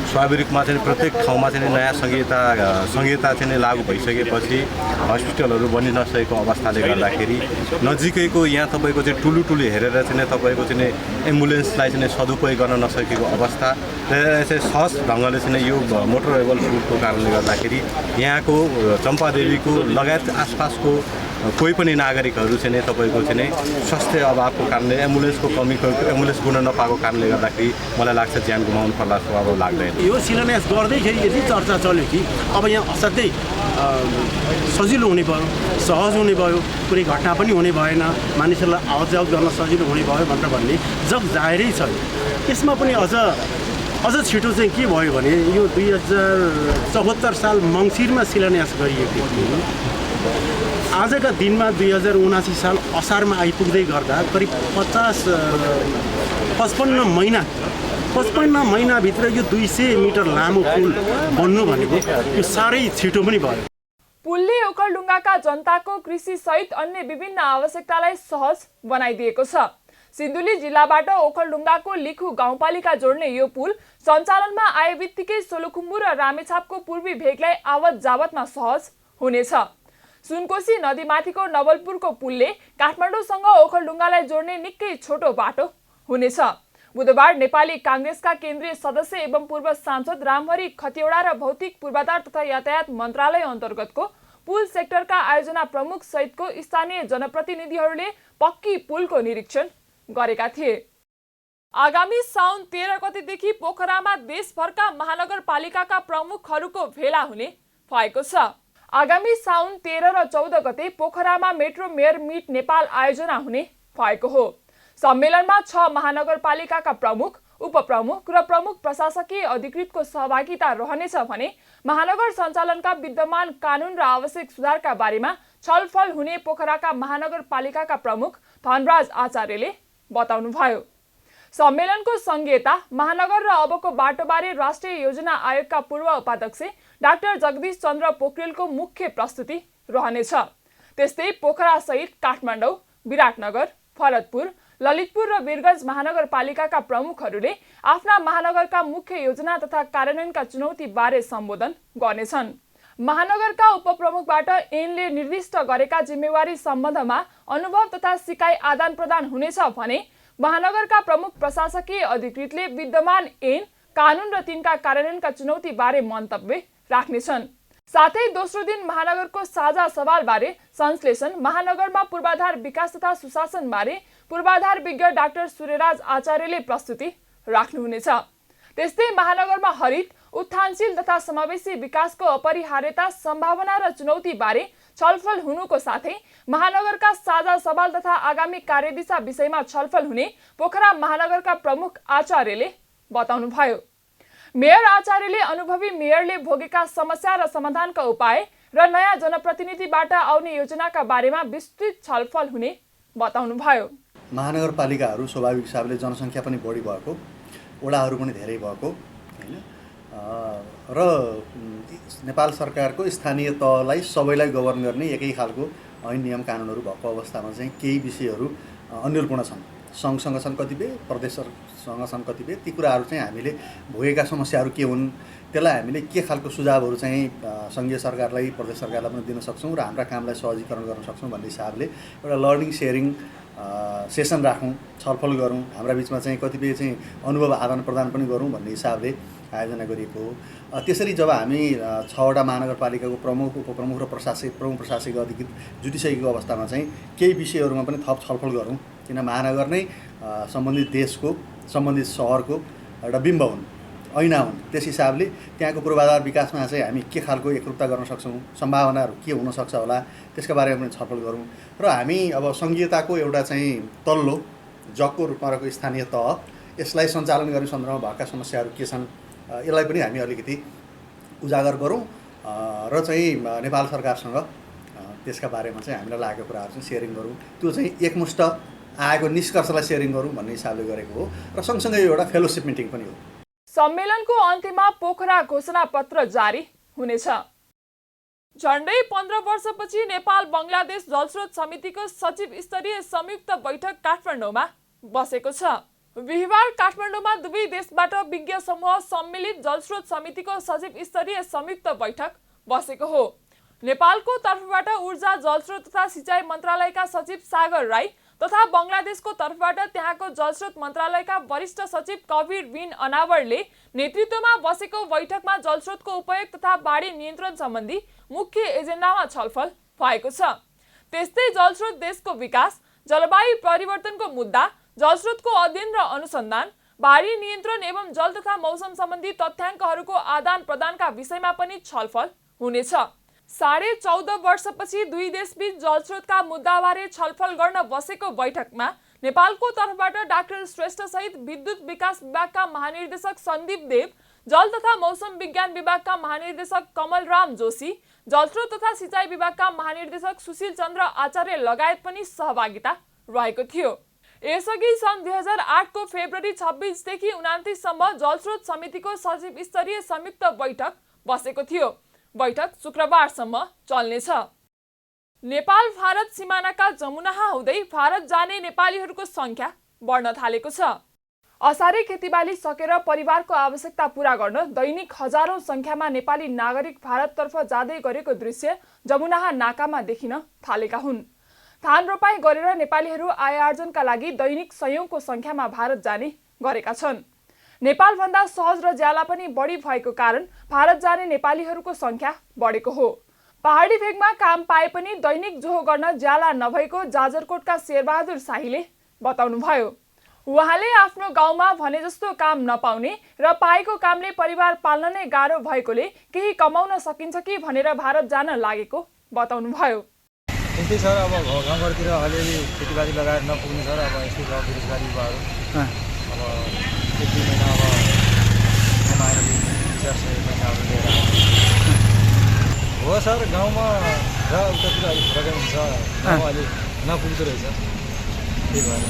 स्वाभाविक रूपमा चाहिँ प्रत्येक ठाउँमा चाहिँ नयाँ संहिता चाहिँ लागू भइसकेपछि हस्पिटलहरू बनि नसकेको अवस्थाले गर्दाखेरि नजिकैको यहाँ तपाईँको चाहिँ टुलु हेरेर चाहिँ तपाईँको चाहिँ एम्बुलेन्सलाई चाहिँ सदुपयोग गर्न नसकेको अवस्था र चाहिँ सहज ढङ्गले चाहिँ यो मोटरेबल पुलको कारणले गर्दाखेरि यहाँको चम्पादेवीको लगायत आसपासको कोही पनि नागरिकहरू चाहिँ तपाईँको चाहिँ स्वास्थ्य अभावको कारणले एम्बुलेन्स गुण नपाएको कारणले गर्दाखेरि मलाई लाग्छ ज्यान गुमाउनु पर्ला जस्तो अब लाग्दैन। यो शिलान्यास गर्दैखेरि यति चर्चा चल्यो कि अब यहाँ असाध्यै सजिलो हुने भयो, सहज हुने भयो, कुनै घटना पनि हुने भएन, मानिसहरूलाई आवत जावत गर्न सजिलो हुने भयो भनेर भन्ने जग जाहेरै छ। यसमा पनि अझ छिटो चाहिँ के भयो भने यो 2074 साल मङ्सिरमा शिलान्यास गरिएको थियो। आजका दिनमा 2079 साल असारमा आइपुग्दै गर्दा करिब 55 महिनाभित्र यो 200 मिटर लामो पुल बन्नु भनेको यो साह्रै छिटो पनि भयो। पुलले ओखलढुङ्गाका जनताको कृषि सहित अन्य विभिन्न आवश्यकतालाई सहज बनाइदिएको छ। सिन्धुली जिल्लाबाट ओखलढुङ्गाको लिखु गाउँपालिका जोड्ने यो पुल सञ्चालनमा आए बित्तिकै सोलुखुम्बु र रामेछापको पूर्वी भेगलाई आवत जावतमा सहज हुनेछ। सुनकोशी नदीमाथिको नवलपुरको पुलले काठमाडौँसँग ओखलढुङ्गालाई जोड्ने निकै छोटो बाटो हुनेछ। बुधबार नेपाली काङ्ग्रेसका केन्द्रीय सदस्य एवं पूर्व सांसद रामहरि खतिवडा र भौतिक पूर्वाधार तथा यातायात मन्त्रालय अन्तर्गतको पुल सेक्टरका आयोजना प्रमुख सहितको स्थानीय जनप्रतिनिधिहरूले पक्की पुलको निरीक्षण गरेका थिए। आगामी साउन 13 गतेदेखि पोखरामा देशभरका महानगरपालिकाका प्रमुखहरूको भेला हुने भएको छ। आगामी साउन 13 र 14 गते पोखरामा मेट्रो मेयर मिट नेपाल आयोजना हुने भएको हो। सम्मेलनमा 6 महानगरपालिकाका प्रमुख, उपप्रमुख र प्रमुख प्रशासकीय अधिकृतको सहभागिता रहनेछ भने महानगर सञ्चालनका विद्यमान कानुन र आवश्यक सुधारका बारेमा छलफल हुने पोखराका महानगरपालिकाका प्रमुख धनराज आचार्यले बताउनुभयो। सम्मेलनको संघीयता महानगर र अबको बाटोबारे राष्ट्रिय योजना आयोगका पूर्व उपाध्यक्ष डाक्टर जगदीश चन्द्र पोखरेलको मुख्य प्रस्तुति रहनेछ। त्यस्तै पोखरा सहित काठमाडौँ, विराटनगर, भरतपुर, ललितपुर र वीरगञ्ज महानगरपालिकाका प्रमुखहरूले आफ्ना महानगरका मुख्य योजना तथा कार्यान्वयनका चुनौती बारे सम्बोधन गर्नेछन्। महानगरका उपप्रमुखबाट ऐनले निर्दिष्ट गरेका जिम्मेवारी सम्बन्धमा अनुभव तथा सिकाइ आदान प्रदान हुनेछ भने महानगरका प्रमुख प्रशासकीय अधिकृतले विद्यमान ऐन, कानुन र तिनका कार्यान्वयनका चुनौती बारे मन्तव्य राख्नेछन्। साथै दोस्रो दिन महानगरको साझा सवालबारे संश्लेषण, महानगरमा पूर्वाधार विकास तथा सुशासन बारे पूर्वाधार विज्ञ डाक्टर सूर्यराज आचार्यले प्रस्तुति राख्नुहुनेछ। त्यस्तै महानगरमा हरित, उत्थानशील तथा समावेशी विकासको अपरिहार्यता, सम्भावना र चुनौतीबारे छलफल हुनुको साथै महानगरका साझा सवाल तथा आगामी कार्यदिशा विषयमा छलफल हुने पोखरा महानगरका प्रमुख आचार्यले बताउनुभयो। मेयर आचार्यले अनुभवी मेयरले भोगेका समस्या र समाधानका उपाय र नयाँ जनप्रतिनिधिबाट आउने योजनाका बारेमा विस्तृत छलफल हुने बताउनुभयो। महानगरपालिकाहरू स्वाभाविक हिसाबले जनसङ्ख्या पनि बढी भएको, वडाहरू पनि धेरै भएको हैन, र नेपाल सरकारको स्थानीय तहलाई सबैलाई गभर्न गर्ने एकै खालको ऐन नियम कानुनहरू भएको अवस्थामा चाहिँ केही विषयहरू अन्यलपूर्ण छन्। सङ्घसँग छन् कतिपय, प्रदेशसँग छन् कतिपय। ती कुराहरू चाहिँ हामीले भोगेका समस्याहरू के हुन्, त्यसलाई हामीले के खालको सुझावहरू चाहिँ सङ्घीय सरकारलाई, प्रदेश सरकारलाई पनि दिन सक्छौँ र हाम्रा कामलाई सहजीकरण गर्न सक्छौँ भन्ने हिसाबले एउटा लर्निङ सेयरिङ सेसन राखौँ, छलफल गरौँ, हाम्रा बिचमा चाहिँ कतिपय चाहिँ अनुभव आदान प्रदान पनि गरौँ भन्ने हिसाबले आयोजना गरिएको हो। त्यसरी जब हामी 6वटा महानगरपालिकाको प्रमुख, उपप्रमुख र प्रमुख प्रशासकीय अधिकृत जुटिसकेको अवस्थामा चाहिँ केही विषयहरूमा पनि थप छलफल गरौँ, किन महानगर नै सम्बन्धित देशको, सम्बन्धित सहरको एउटा बिम्ब हुन्, ऐना हुन्। त्यस हिसाबले त्यहाँको पूर्वाधार विकासमा चाहिँ हामी के खालको एकरूपता गर्न सक्छौँ, सम्भावनाहरू के हुनसक्छ होला, त्यसका बारेमा पनि छलफल गरौँ। र हामी अब सङ्घीयताको एउटा चाहिँ तल्लो जगको रूपमा रहेको स्थानीय तह, यसलाई सञ्चालन गर्ने सन्दर्भमा भएका समस्याहरू के छन्, यसलाई पनि हामी अलिकति उजागर गरौँ र चाहिँ नेपाल सरकारसँग त्यसका बारेमा चाहिँ हामीलाई लागेको कुराहरू चाहिँ सेयरिङ गरौँ। त्यो चाहिँ एकमुष्ट आएको निष्कर्षलाई सेयरिङ गरौँ भन्ने हिसाबले गरेको हो र सँगसँगै एउटा फेलोसिप मिटिङ पनि हो। सम्मेलनको अन्त्यमा पोखरा घोषणापत्र जारी हुनेछ। झण्डै 15 वर्षपछि नेपाल बङ्गलादेश जलस्रोत समितिको सचिव स्तरीय संयुक्त बैठक काठमाडौँमा बसेको छ। बिहिबार काठमाडौँमा दुवै देशबाट विज्ञ समूह सम्मिलित जलस्रोत समितिको सचिव स्तरीय संयुक्त बैठक बसेको हो। नेपालको तर्फबाट ऊर्जा, जलस्रोत तथा सिँचाइ मन्त्रालयका सचिव सागर राई तथा बङ्गलादेशको तर्फबाट त्यहाँको जलस्रोत मन्त्रालयका वरिष्ठ सचिव कबीर बिन अनावरले नेतृत्वमा बसेको बैठकमा जलस्रोतको उपयोग तथा बाढी नियन्त्रण सम्बन्धी मुख्य एजेन्डामा छलफल भएको छ। त्यस्तै जलस्रोत देशको विकास, जलवायु परिवर्तनको मुद्दा, जलस्रोतको अध्ययन र अनुसन्धान, बाढी नियन्त्रण एवं जल तथा मौसम सम्बन्धी तथ्याङ्कहरूको आदान प्रदानका विषयमा पनि छलफल हुनेछ। 14.5 वर्षपछि दुई देशबीच जलस्रोतका मुद्दाबारे छलफल गर्न बसेको बैठकमा नेपालको तर्फबाट डाक्टर श्रेष्ठ सहित विद्युत विकास विभागका महानिर्देशक सन्दीप देव, जल तथा मौसम विज्ञान विभागका महानिर्देशक कमलराम जोशी, जलस्रोत तथा सिँचाइ विभागका महानिर्देशक सुशील चन्द्र आचार्य लगायत पनि सहभागिता रहेको थियो। यसअघि सन् 2008 को फेब्रुअरी 26 देखि 29 सम्म जलस्रोत समितिको सचिव स्तरीय संयुक्त बैठक बसेको थियो। बैठक शुक्रबारसम्म चल्नेछ। नेपाल भारत सिमानाका जमुनाहा हुँदै भारत जाने नेपालीहरूको संख्या बढ्न थालेको छ। असारे खेतीबाली सकेर परिवारको आवश्यकता पूरा गर्न दैनिक हजारौं संख्यामा नेपाली नागरिक भारततर्फ जाँदै गरेको दृश्य जमुनाहा नाकामा देखिन थालेका हुन्। धान रोपाई गरेर नेपालीहरू आय आर्जनका लागि दैनिक सयौंको संख्यामा भारत जाने गरेका छन्। नेपालभन्दा सहज र ज्याला पनि बढी भएको कारण भारत जाने नेपालीहरूको संख्या बढेको हो। पहाडी भेगमा काम पाए पनि दैनिक जोहो गर्न ज्याला नभएको जाजरकोटका शेरबहादुर शाहीले बताउनुभयो। उहाँले आफ्नो गाउँमा भने जस्तो काम नपाउने र पाएको कामले परिवार पाल्न नै गाह्रो भएकोले केही कमाउन सकिन्छ कि भनेर भारत जान लागेको बताउनुभयो। त्यस्तै सर, अब गाउँघरतिर अलिअलि खेतीबाली लगाएर नपुग्ने सर, अब यस्तै छ बेरोजगारी युवाहरू। अब एक दुई महिना अब कमाएर 400 महिनाहरू लिएर हो सर। गाउँमा र उतातिर अलिक फरक हुन्छ, गाउँमा अलिक नपुग्दो रहेछ, त्यही भएर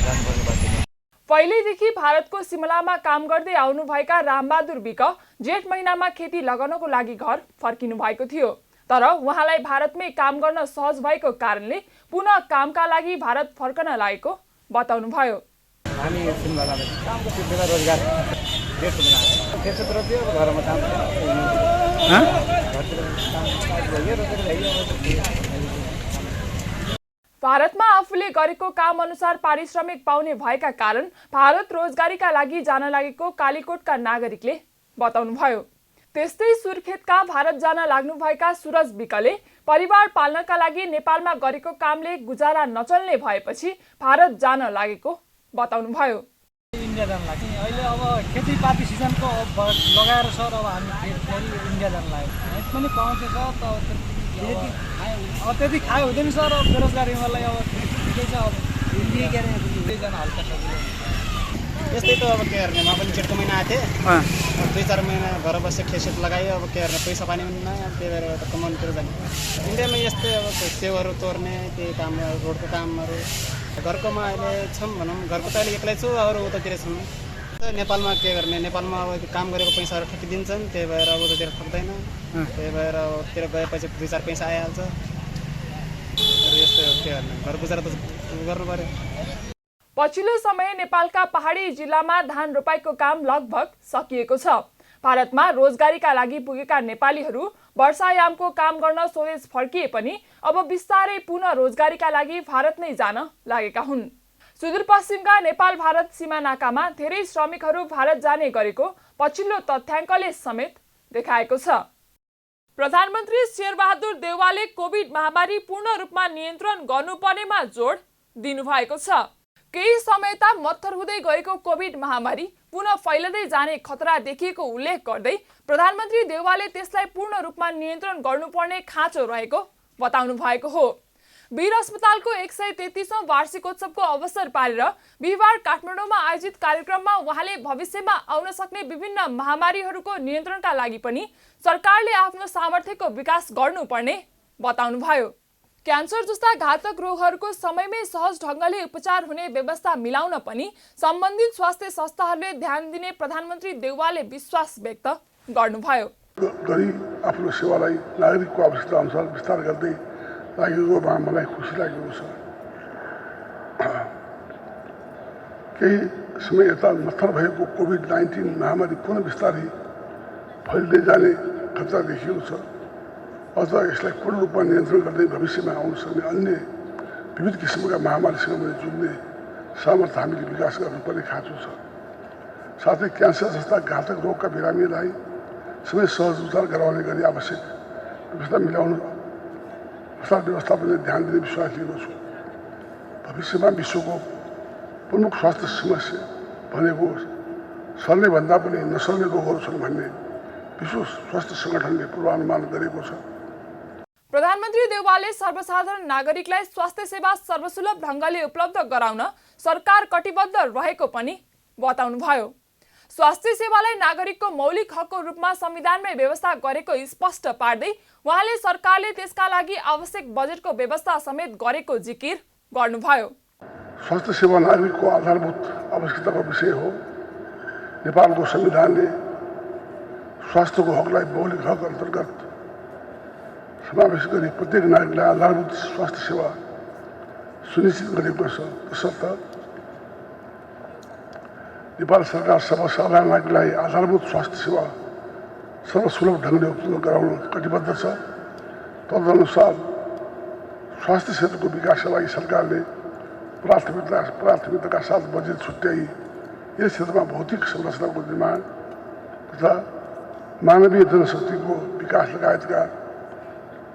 जानुपर्ने बाध्य। पहिलेदेखि भारतको सिमलामा काम गर्दै आउनुभएका रामबहादुर विक जेठ महिनामा खेती लगाउनको लागि घर फर्किनु भएको थियो। तर उहाँलाई भारतमै काम गर्न सहज भएको कारणले पुनः कामका लागि भारत फर्कन लागेको बताउनुभयो। हामी सिमलामा कामको सिलसिला रोजगार जेठ महिना त्यसोतिर त्यो घरमा काम भारतमा आफूले गरेको काम अनुसार पारिश्रमिक पाउने भएका कारण भारत रोजगारीका लागि जान लागेको कालीकोटका नागरिकले बताउनुभयो। त्यस्तै सुर्खेतका भारत जान लाग्नुभएका सुरज विकले परिवार पाल्नका लागि नेपालमा गरेको कामले गुजारा नचल्ने भएपछि भारत जान लागेको बताउनुभयो। इन्डिया जान लाग्यो अहिले अब खेतीपाती सिजनको लगाएर सर अब हामी फेरि इन्डिया जान लाग्यो पनि पाउँछ सर अब त्यति खायो हुँदैन सर अब बेरोजगारी मलाई अब ठिकै छ अब दुईजना हल्का सजिलो यस्तै त अब के गर्ने म पनि जेठको महिना आएको थिएँ 2-4 महिना घर बसेर खेत लगायो अब के गर्ने पैसा पानी पनि नआयो त्यही भएर त कमाउनुतिर जाने इन्डियामा यस्तै अब सेवहरू तोड्ने त्यही काम रोडको कामहरू घरकोमा अहिले छौँ भनौँ घरको त अहिले एक्लै छु अरू उतातिर छौँ नेपालमा के गर्ने नेपालमा अब काम गरेको पैसाहरू ठिकिदिन्छन् त्यही भएर अब उतातिर ठक्दैन त्यही भएर तिर गएपछि 2-4 पैसा आइहाल्छ यस्तै के गर्ने घर गुजारा त गर्नु पर्यो। पछिल्लो समय नेपालका पहाडी जिल्लामा धान रोपाइको काम लगभग सकिएको छ। भारतमा रोजगारीका लागि पुगेका नेपालीहरू वर्षायामको काम गर्न स्वदेश फर्किए पनि अब बिस्तारै पुनः रोजगारीका लागि भारत नै जान लागेका हुन्। सुदूरपश्चिमका नेपाल भारत सीमा नाकामा धेरै श्रमिकहरू भारत जाने गरेको पछिल्लो तथ्याङ्कले समेत देखाएको छ। प्रधानमन्त्री शेरबहादुर देउवाले कोभिड महामारी पूर्ण रूपमा नियन्त्रण गर्नुपर्नेमा जोड दिनुभएको छ। केही समयता मत्थर हुँदै गएको कोभिड महामारी पुनः फैलदै जाने खतरा देखिएको उल्लेख गर्दै प्रधानमन्त्री देउवाले त्यसलाई पूर्ण रूपमा नियन्त्रण गर्नुपर्ने खाँचो रहेको बताउनु भएको हो। वीर अस्पतालको 133औं वार्षिकोत्सवको अवसर पारेर बिहिबार काठमाडौँमा आयोजित कार्यक्रममा उहाँले भविष्यमा आउन सक्ने विभिन्न महामारीहरूको नियन्त्रणका लागि पनि सरकारले आफ्नो सामर्थ्यको विकास गर्नुपर्ने बताउनुभयो। क्यान्सर जस्ता घातक रोगहरूको समयमै सहज ढङ्गले उपचार हुने व्यवस्था मिलाउन पनि सम्बन्धित स्वास्थ्य संस्थाहरूले ध्यान दिने प्रधानमन्त्री देउवाले विश्वास व्यक्त गर्नुभयो। गरी आफ्नो सेवालाई नागरिकको आवश्यकता अनुसार विस्तार गर्दै लागेकोमा मलाई खुसी लागेको छ। केही समय यता मत्थर भएको कोभिड-19 महामारी पुनः बिस्तारै फैलिँदै जाने खतरा देखिएको छ। अझ यसलाई पूर्ण रूपमा नियन्त्रण गर्दै भविष्यमा आउन सक्ने अन्य विविध किसिमका महामारीसँग पनि जुझ्ने सामर्थ्य हामीले विकास गर्नुपर्ने खाँचो छ। साथै क्यान्सर जस्ता घातक रोगका बिरामीलाई सबै सहज उपचार गराउने गरी आवश्यक व्यवस्था मिलाउनु अस्पताल व्यवस्थापनले ध्यान दिने विश्वास लिएको छु। भविष्यमा विश्वको प्रमुख स्वास्थ्य समस्या भनेको सर्ने भन्दा पनि नसर्ने रोगहरू छन् भन्ने विश्व स्वास्थ्य सङ्गठनले पूर्वानुमान गरेको छ। प्रधानमन्त्री देउवाले सर्वसाधारण नागरिकलाई स्वास्थ्य सेवा सर्वसुलभ ढङ्गले उपलब्ध गराउन सरकार कटिबद्ध रहेको पनि बताउनुभयो। स्वास्थ्य सेवालाई नागरिकको मौलिक हकको रूपमा संविधानमै व्यवस्था गरेको स्पष्ट पार्दै उहाँले सरकारले त्यसका लागि आवश्यक बजेटको व्यवस्था समेत गरेको जिकिर गर्नुभयो। स्वास्थ्य सेवा नागरिकको आधारभूत आवश्यकताको विषय हो। नेपालको संविधानले स्वास्थ्यको हकलाई मौलिक हक अन्तर्गत समावेश गरी प्रत्येक नागरिकलाई आधारभूत स्वास्थ्य सेवा सुनिश्चित गरेको छ। तसर्थ नेपाल सरकार सर्वसाधारण नागरिकलाई आधारभूत स्वास्थ्य सेवा सर्वसुलभ ढङ्गले उपलब्ध गराउन कटिबद्ध छ। तदनुसार स्वास्थ्य क्षेत्रको विकासका लागि सरकारले प्राथमिकताका साथ बजेट छुट्याई यस क्षेत्रमा भौतिक संरचनाको निर्माण तथा मानवीय जनशक्तिको विकास लगायतका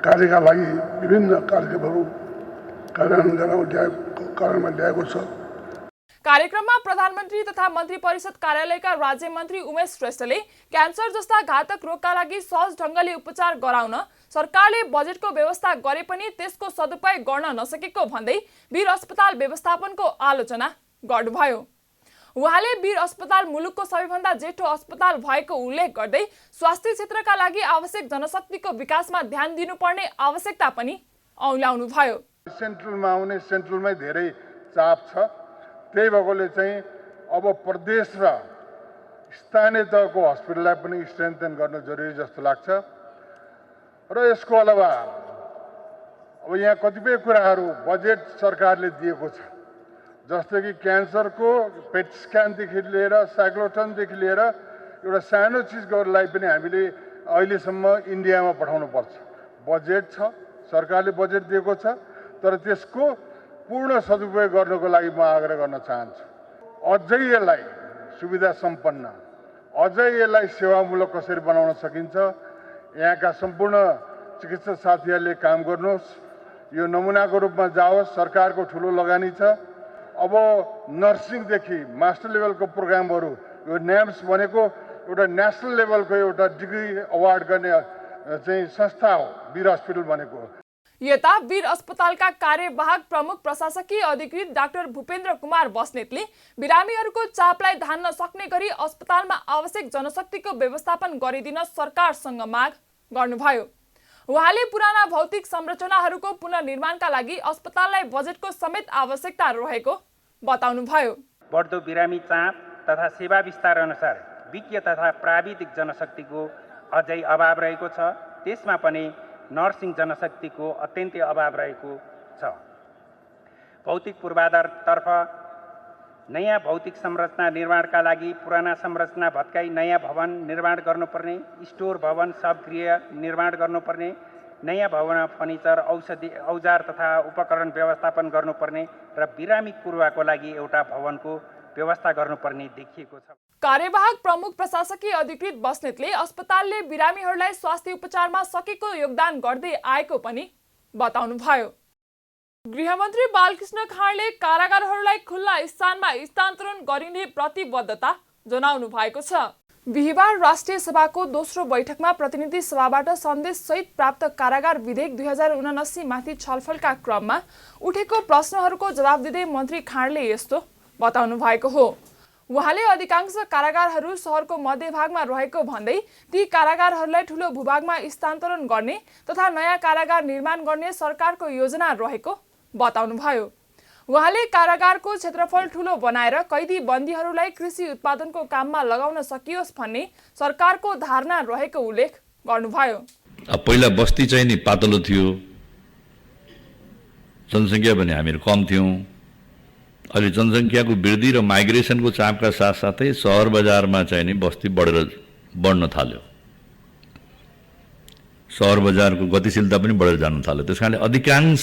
कार्यका लागि विभिन्न कार्यक्रमहरू कार्यान्वयनमा ल्याएको छ। कार्यक्रममा प्रधानमन्त्री तथा मन्त्री परिषद कार्यालयका राज्य मन्त्री उमेश श्रेष्ठले क्यान्सर जस्ता घातक रोगका लागि सहज ढङ्गले उपचार गराउन सरकारले बजेटको व्यवस्था गरे पनि त्यसको सदुपयोग गर्न नसकेको भन्दै वीर अस्पताल व्यवस्थापनको आलोचना गर्नुभयो। उहाँले वीर अस्पताल मुलुकको सबैभन्दा जेठो अस्पताल भएको उल्लेख गर्दै स्वास्थ्य क्षेत्रका लागि आवश्यक जनशक्तिको विकासमा ध्यान दिनुपर्ने आवश्यकता पनि औल्याउनुभयो। सेन्ट्रलमा आउने सेन्ट्रलमै धेरै चाप छ। त्यही भएकोले चाहिँ अब प्रदेश र स्थानीय तहको हस्पिटललाई पनि स्ट्रेन्थन गर्न जरुरी जस्तो लाग्छ। र यसको अलावा अब यहाँ कतिपय कुराहरू बजेट सरकारले दिएको छ, जस्तो कि क्यान्सरको पेट स्क्यानदेखि लिएर साइक्लोटनदेखि लिएर एउटा सानो चिजहरूलाई पनि हामीले अहिलेसम्म इन्डियामा पठाउनु पर्छ। बजेट छ, सरकारले बजेट दिएको छ, तर त्यसको पूर्ण सदुपयोग गर्नको लागि म आग्रह गर्न चाहन्छु। अझै यसलाई सुविधा सम्पन्न, अझै यसलाई सेवामूलक कसरी बनाउन सकिन्छ, यहाँका सम्पूर्ण चिकित्सक साथीहरूले काम गर्नुहोस्। यो नमुनाको रूपमा जाओस्। सरकारको ठुलो लगानी छ। अब नर्सिङदेखि मास्टर लेभलको प्रोग्रामहरू, यो न्याम्स भनेको एउटा नेसनल लेभलको एउटा डिग्री अवार्ड गर्ने चाहिँ संस्था हो वीर हस्पिटल भनेको। यता वीर अस्पतालका कार्यवाहक प्रमुख प्रशासकीय अधिकृत डाक्टर भूपेन्द्र कुमार बस्नेतले बिरामीहरूको चापलाई धान्न सक्ने गरी अस्पतालमा आवश्यक जनशक्तिको व्यवस्थापन गरिदिन सरकारसँग माग गर्नुभयो। उहाँले पुराना भौतिक संरचनाहरूको पुनर्निर्माणका लागि अस्पताललाई बजेटको समेत आवश्यकता रहेको बताउनुभयो। बढ्दो बिरामी चाप तथा सेवा विस्तार अनुसार विज्ञ तथा प्राविधिक जनशक्तिको अझै अभाव रहेको छ। त्यसमा पनि नर्सिङ जनशक्तिको अत्यन्तै अभाव रहेको छ। भौतिक पूर्वाधारतर्फ नयाँ भौतिक संरचना निर्माणका लागि पुराना संरचना भत्काई नयाँ भवन निर्माण गर्नुपर्ने, स्टोर भवन सबगृह निर्माण गर्नुपर्ने, नयाँ भवन फर्निचर औषधि औजार तथा उपकरण व्यवस्थापन गर्नुपर्ने र बिरामी पूर्वको लागि एउटा भवनको व्यवस्था गर्नुपर्ने देखिएको छ। कार्यवाहक प्रमुख प्रशासकीय अधिकृत बस्नेतले अस्पतालले बिरामीहरूलाई स्वास्थ्य उपचारमा सकेको योगदान गर्दै आएको पनि बताउनुभयो। गृहमन्त्री बालकृष्ण खाँडले कारागारहरूलाई खुल्ला स्थानमा स्थानान्तरण गरिने प्रतिबद्धता जनाउनु भएको छ। बिहिबार राष्ट्रिय सभाको दोस्रो बैठकमा प्रतिनिधि सभाबाट सन्देशसहित प्राप्त कारागार विधेयक 2079 माथि छलफलका क्रममा उठेको प्रश्नहरूको जवाब दिँदै मन्त्री खाँडले यस्तो बताउनु भएको हो। उहाँले अधिकांश कारागारहरू सहरको मध्यभागमा रहेको भन्दै ती कारागारहरूलाई ठूलो भूभागमा स्थानान्तरण गर्ने तथा नयाँ कारागार निर्माण गर्ने सरकारको योजना रहेको बताउनुभयो। उहाँले कारागारको क्षेत्रफल ठूलो बनाएर कैदी बन्दीहरूलाई कृषि उत्पादनको काममा लगाउन सकियोस् भन्ने सरकारको धारणा रहेको उल्लेख गर्नुभयो। पहिला बस्ती चाहिँ नि पातलो थियो, जनसङ्ख्या पनि हामीहरू कम थियौँ। अहिले जनसङ्ख्याको वृद्धि र माइग्रेसनको चापका साथसाथै सहर बजारमा चाहिँ नि बस्ती बढ्न थाल्यो। सहर बजारको गतिशीलता पनि बढेर जान थाल्यो। त्यस कारणले अधिकांश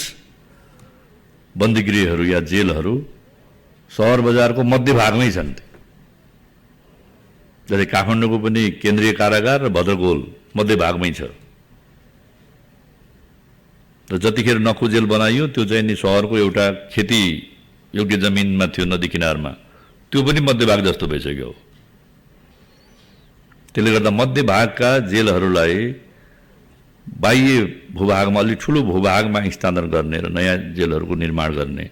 बन्दीगृहहरू या जेलहरू सहर बजारको मध्यभागमै छन्। जस्तै काठमाडौँको पनि केन्द्रीय कारागार र भद्रकोल मध्यभागमै छ। र जतिखेर नखु जेल बनाइयो त्यो चाहिँ नि सहरको एउटा खेती योग्य जमिनमा थियो नदी किनारमा, त्यो पनि मध्यभाग जस्तो भइसक्यो। त्यसले गर्दा मध्यभागका जेलहरूलाई बाह्य भूभागमा अलि ठुलो भूभागमा स्थानान्तरण गर्ने र नयाँ जेलहरूको निर्माण गर्ने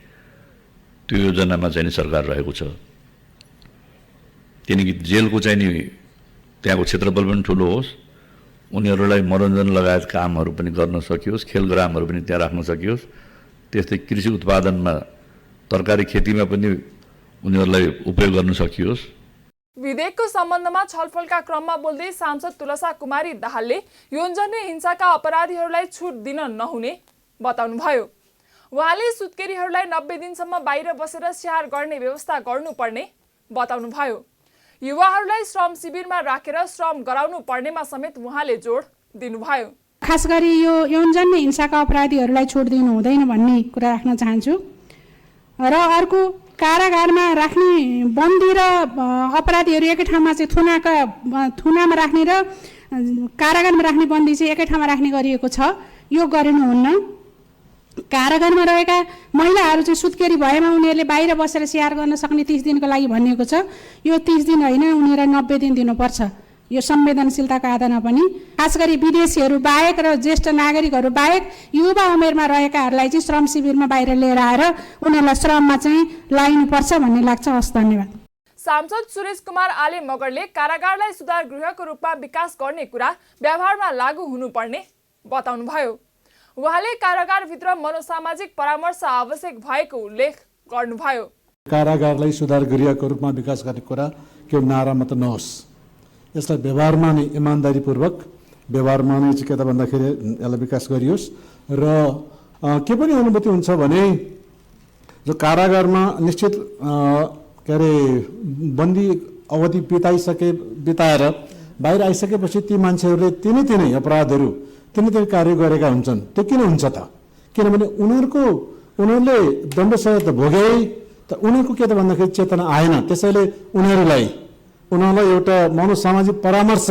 त्यो योजनामा चाहिँ सरकार रहेको छ। किनकि जेलको चाहिँ नि त्यहाँको क्षेत्रफल पनि ठुलो होस्, उनीहरूलाई मनोरञ्जन लगायत कामहरू पनि गर्न सकियोस्, खेलग्रामहरू पनि त्यहाँ राख्न सकियोस्। त्यस्तै कृषि उत्पादनमा तरकारी खेतीमा पनि उनीहरूलाई उपयोग गर्न सकियोस्। विधेयकको सम्बन्धमा छलफलका क्रममा बोल्दै सांसद तुलसा कुमारी दाहालले यौनजन्य हिंसाका अपराधीहरूलाई छुट दिन नहुने बताउनुभयो। उहाँले सुत्केरीहरूलाई 90 दिनसम्म बाहिर बसेर स्याहार गर्ने व्यवस्था गर्नुपर्ने बताउनुभयो। युवाहरूलाई श्रम शिविरमा राखेर श्रम गराउनु पर्नेमा समेत उहाँले जोड दिनुभयो। खास गरी यो यौनजन्य हिंसाका अपराधीहरूलाई छुट दिनु हुँदैन भन्ने कुरा राख्न चाहन्छु। र अर्को, कारागारमा राख्ने बन्दी र अपराधीहरू एकै ठाउँमा चाहिँ थुनामा राख्ने र कारागारमा राख्ने बन्दी चाहिँ एकै ठाउँमा राख्ने गरिएको छ। यो गरिनुहुन्न। कारागारमा रहेका महिलाहरू चाहिँ सुत्केरी भएमा उनीहरूले बाहिर बसेर स्याहार गर्न सक्ने 30 दिनको लागि भनिएको छ। यो 30 दिन होइन, उनीहरूलाई 90 दिन दिनुपर्छ। यो संवेदनशीलताको आधारमा पनि खास गरी विदेशीहरू बाहेक र ज्येष्ठ नागरिकहरू बाहेक युवा उमेरमा रहेकाहरूलाई चाहिँ श्रम शिविरमा बाहिर लिएर आएर उनीहरूलाई श्रममा चाहिँ लगाइनुपर्छ भन्ने लाग्छ। हस्, धन्यवाद। सांसद सुरेश कुमार आले मगरले कारागारलाई सुधार गृहको रूपमा विकास गर्ने कुरा व्यवहारमा लागू हुनुपर्ने बताउनुभयो। उहाँले कारागारभित्र मनोसामाजिक परामर्श आवश्यक भएको उल्लेख गर्नुभयो। कारागारलाई सुधार गृहको रूपमा विकास गर्ने कुरा के नारा मात्र नहोस्, यसलाई व्यवहारमा नै इमान्दारीपूर्वक व्यवहारमा नै चाहिँ के त भन्दाखेरि यसलाई विकास गरियोस्। र के पनि अनुभूति हुन्छ भने जो कारागारमा निश्चित के अरे बन्दी अवधि बिताएर बाहिर आइसकेपछि ती मान्छेहरूले तिनै अपराधहरू तिनै कार्य गरेका हुन्छन्। त्यो किन हुन्छ त? किनभने उनीहरूले दण्ड सजाय त भोगे, त उनीहरूको के त भन्दाखेरि चेतना आएन। त्यसैले उनीहरूलाई एउटा मनोसामाजिक परामर्श,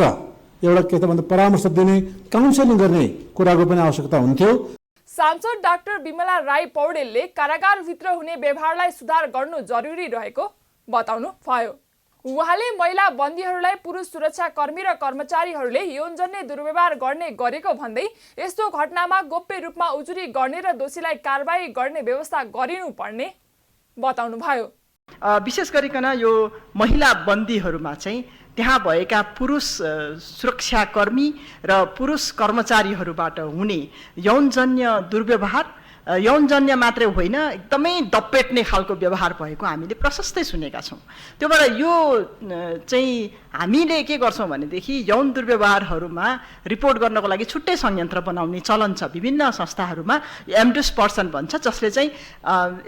एउटा के त भन्दा परामर्श दिने, काउन्सिलिङ गर्ने कुराको पनि आवश्यकता हुन्थ्यो। सांसद डाक्टर विमला राई पौडेलले कारागारभित्र हुने व्यवहारलाई सुधार गर्नु जरुरी रहेको बताउनु भयो। उहाँले महिला बन्दीहरूलाई पुरुष सुरक्षाकर्मी र कर्मचारीहरूले यौनजन्य दुर्व्यवहार गर्ने गरेको भन्दै यस्तो घटनामा गोप्य रूपमा उजुरी गर्ने र दोषीलाई कारबाही गर्ने व्यवस्था गरिनुपर्ने बताउनु भयो। विशेष गरिकन यो महिला बन्दीहरूमा चाहिँ त्यहाँ भएका पुरुष सुरक्षाकर्मी र पुरुष कर्मचारीहरूबाट हुने यौनजन्य दुर्व्यवहार, यौनजन्य मात्रै होइन एकदमै दपेट्ने खालको व्यवहार भएको हामीले प्रशस्तै सुनेका छौँ। त्यो भएर यो चाहिँ हामीले के गर्छौँ भनेदेखि यौन दुर्व्यवहारहरूमा रिपोर्ट गर्नको लागि छुट्टै संयन्त्र बनाउने चलन छ। विभिन्न संस्थाहरूमा एमडुस पर्सन भन्छ, जसले चाहिँ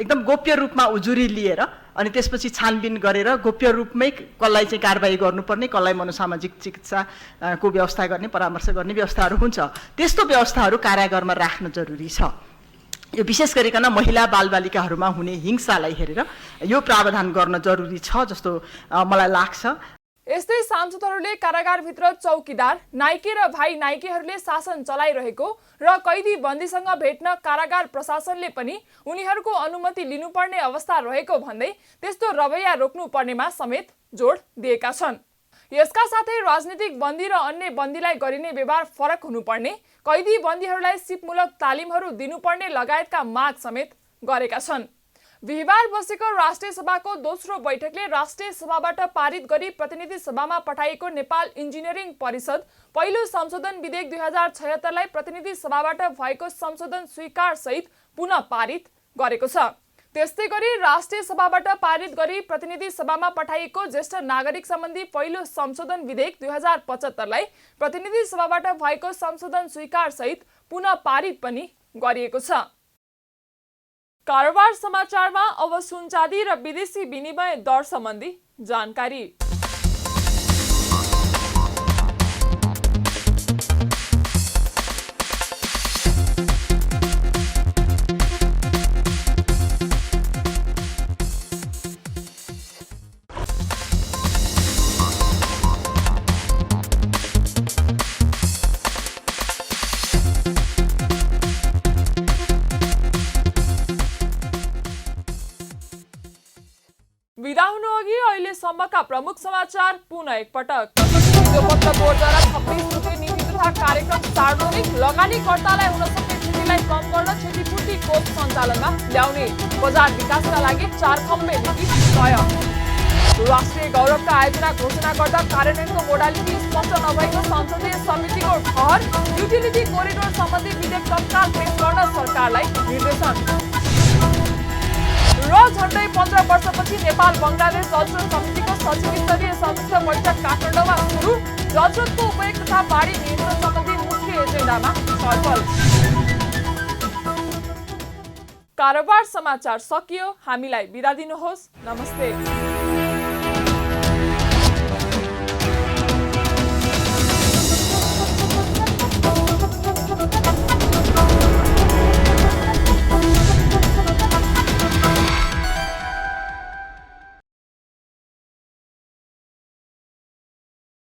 एकदम गोप्य रूपमा उजुरी लिएर अनि त्यसपछि छानबिन गरेर गोप्य रूपमै कसलाई चाहिँ कारबाही गर्नुपर्ने, कसलाई मनोसामाजिक चिकित्साको व्यवस्था गर्ने, परामर्श गर्ने व्यवस्थाहरू हुन्छ। त्यस्तो व्यवस्थाहरू कारागारमा राख्न जरुरी छ। यो विशेष गरिकन महिला बालबालिकाहरूमा हुने हिंसालाई हेरेर यो प्रावधान गर्न जरुरी छ जस्तो मलाई लाग्छ। यस्तै सांसदहरूले कारागारभित्र चौकीदार, नाइके र भाइ नाइकेहरूले शासन चलाइरहेको र कैदी बन्दीसँग भेट्न कारागार प्रशासनले पनि उनीहरूको अनुमति लिनुपर्ने अवस्था रहेको भन्दै त्यस्तो रवैया रोक्नुपर्नेमा समेत जोड दिएका छन्। यसका साथै राजनीतिक बन्दी र अन्य बन्दीलाई गरिने व्यवहार फरक हुनुपर्ने, कैदी बन्दीहरूलाई सिपमूलक तालिमहरू दिनुपर्ने लगायतका माग समेत गरेका छन्। बिहिबार बसेको राष्ट्रिय सभाको दोस्रो बैठकले राष्ट्रिय सभाबाट पारित गरी प्रतिनिधि सभामा पठाइएको नेपाल इन्जिनियरिङ परिषद पहिलो संशोधन विधेयक 2076लाई प्रतिनिधि सभाबाट भएको संशोधन स्वीकार सहित पुनः पारित गरेको छ। त्यस्तै गरी राष्ट्रिय सभाबाट पारित गरी प्रतिनिधि सभामा पठाइएको ज्येष्ठ नागरिक सम्बन्धी पहिलो संशोधन विधेयक 2075लाई प्रतिनिधि सभाबाट भएको संशोधन स्वीकार सहित पुनः पारित पनि गरिएको छ। कारोबार समाचारमा अब सुनचाँदी र विदेशी विनिमय दर सम्बन्धी जानकारी। विदा हुनु अघि अहिलेसम्मका प्रमुख समाचार पुनः एकपटक। पत्र बोर्डद्वारा 26 रुपियाँ नीति तथा कार्यक्रम सार्वजनिक, लगानीकर्तालाई हुन सक्ने क्षतिलाई कम गर्न क्षतिपूर्ति कोष सञ्चालनमा ल्याउने, बजार विकासका लागि 4 खम्बे नीति तय। राष्ट्रिय गौरवका आयोजना घोषणा गर्दा कार्यान्वयनको मोडालिटी स्पष्ट नभएको संसदीय समितिको ठहर, युटिलिटी कोरिडोर सम्बन्धी विधेयक तत्काल पेश गर्न सरकारलाई निर्देशन। र झण्डै 15 वर्षपछि नेपाल बङ्गलादेश जलस्रोत समितिको सचिव स्तरीय संयुक्त बैठक काठमाडौँमा सुरु, जलस्रोतको उपयोग तथा बाढी नियन्त्रण सम्बन्धी मुख्य एजेन्डामा छलफल। कारोबार समाचार सकियो, हामीलाई बिदा दिनुहोस्, नमस्ते।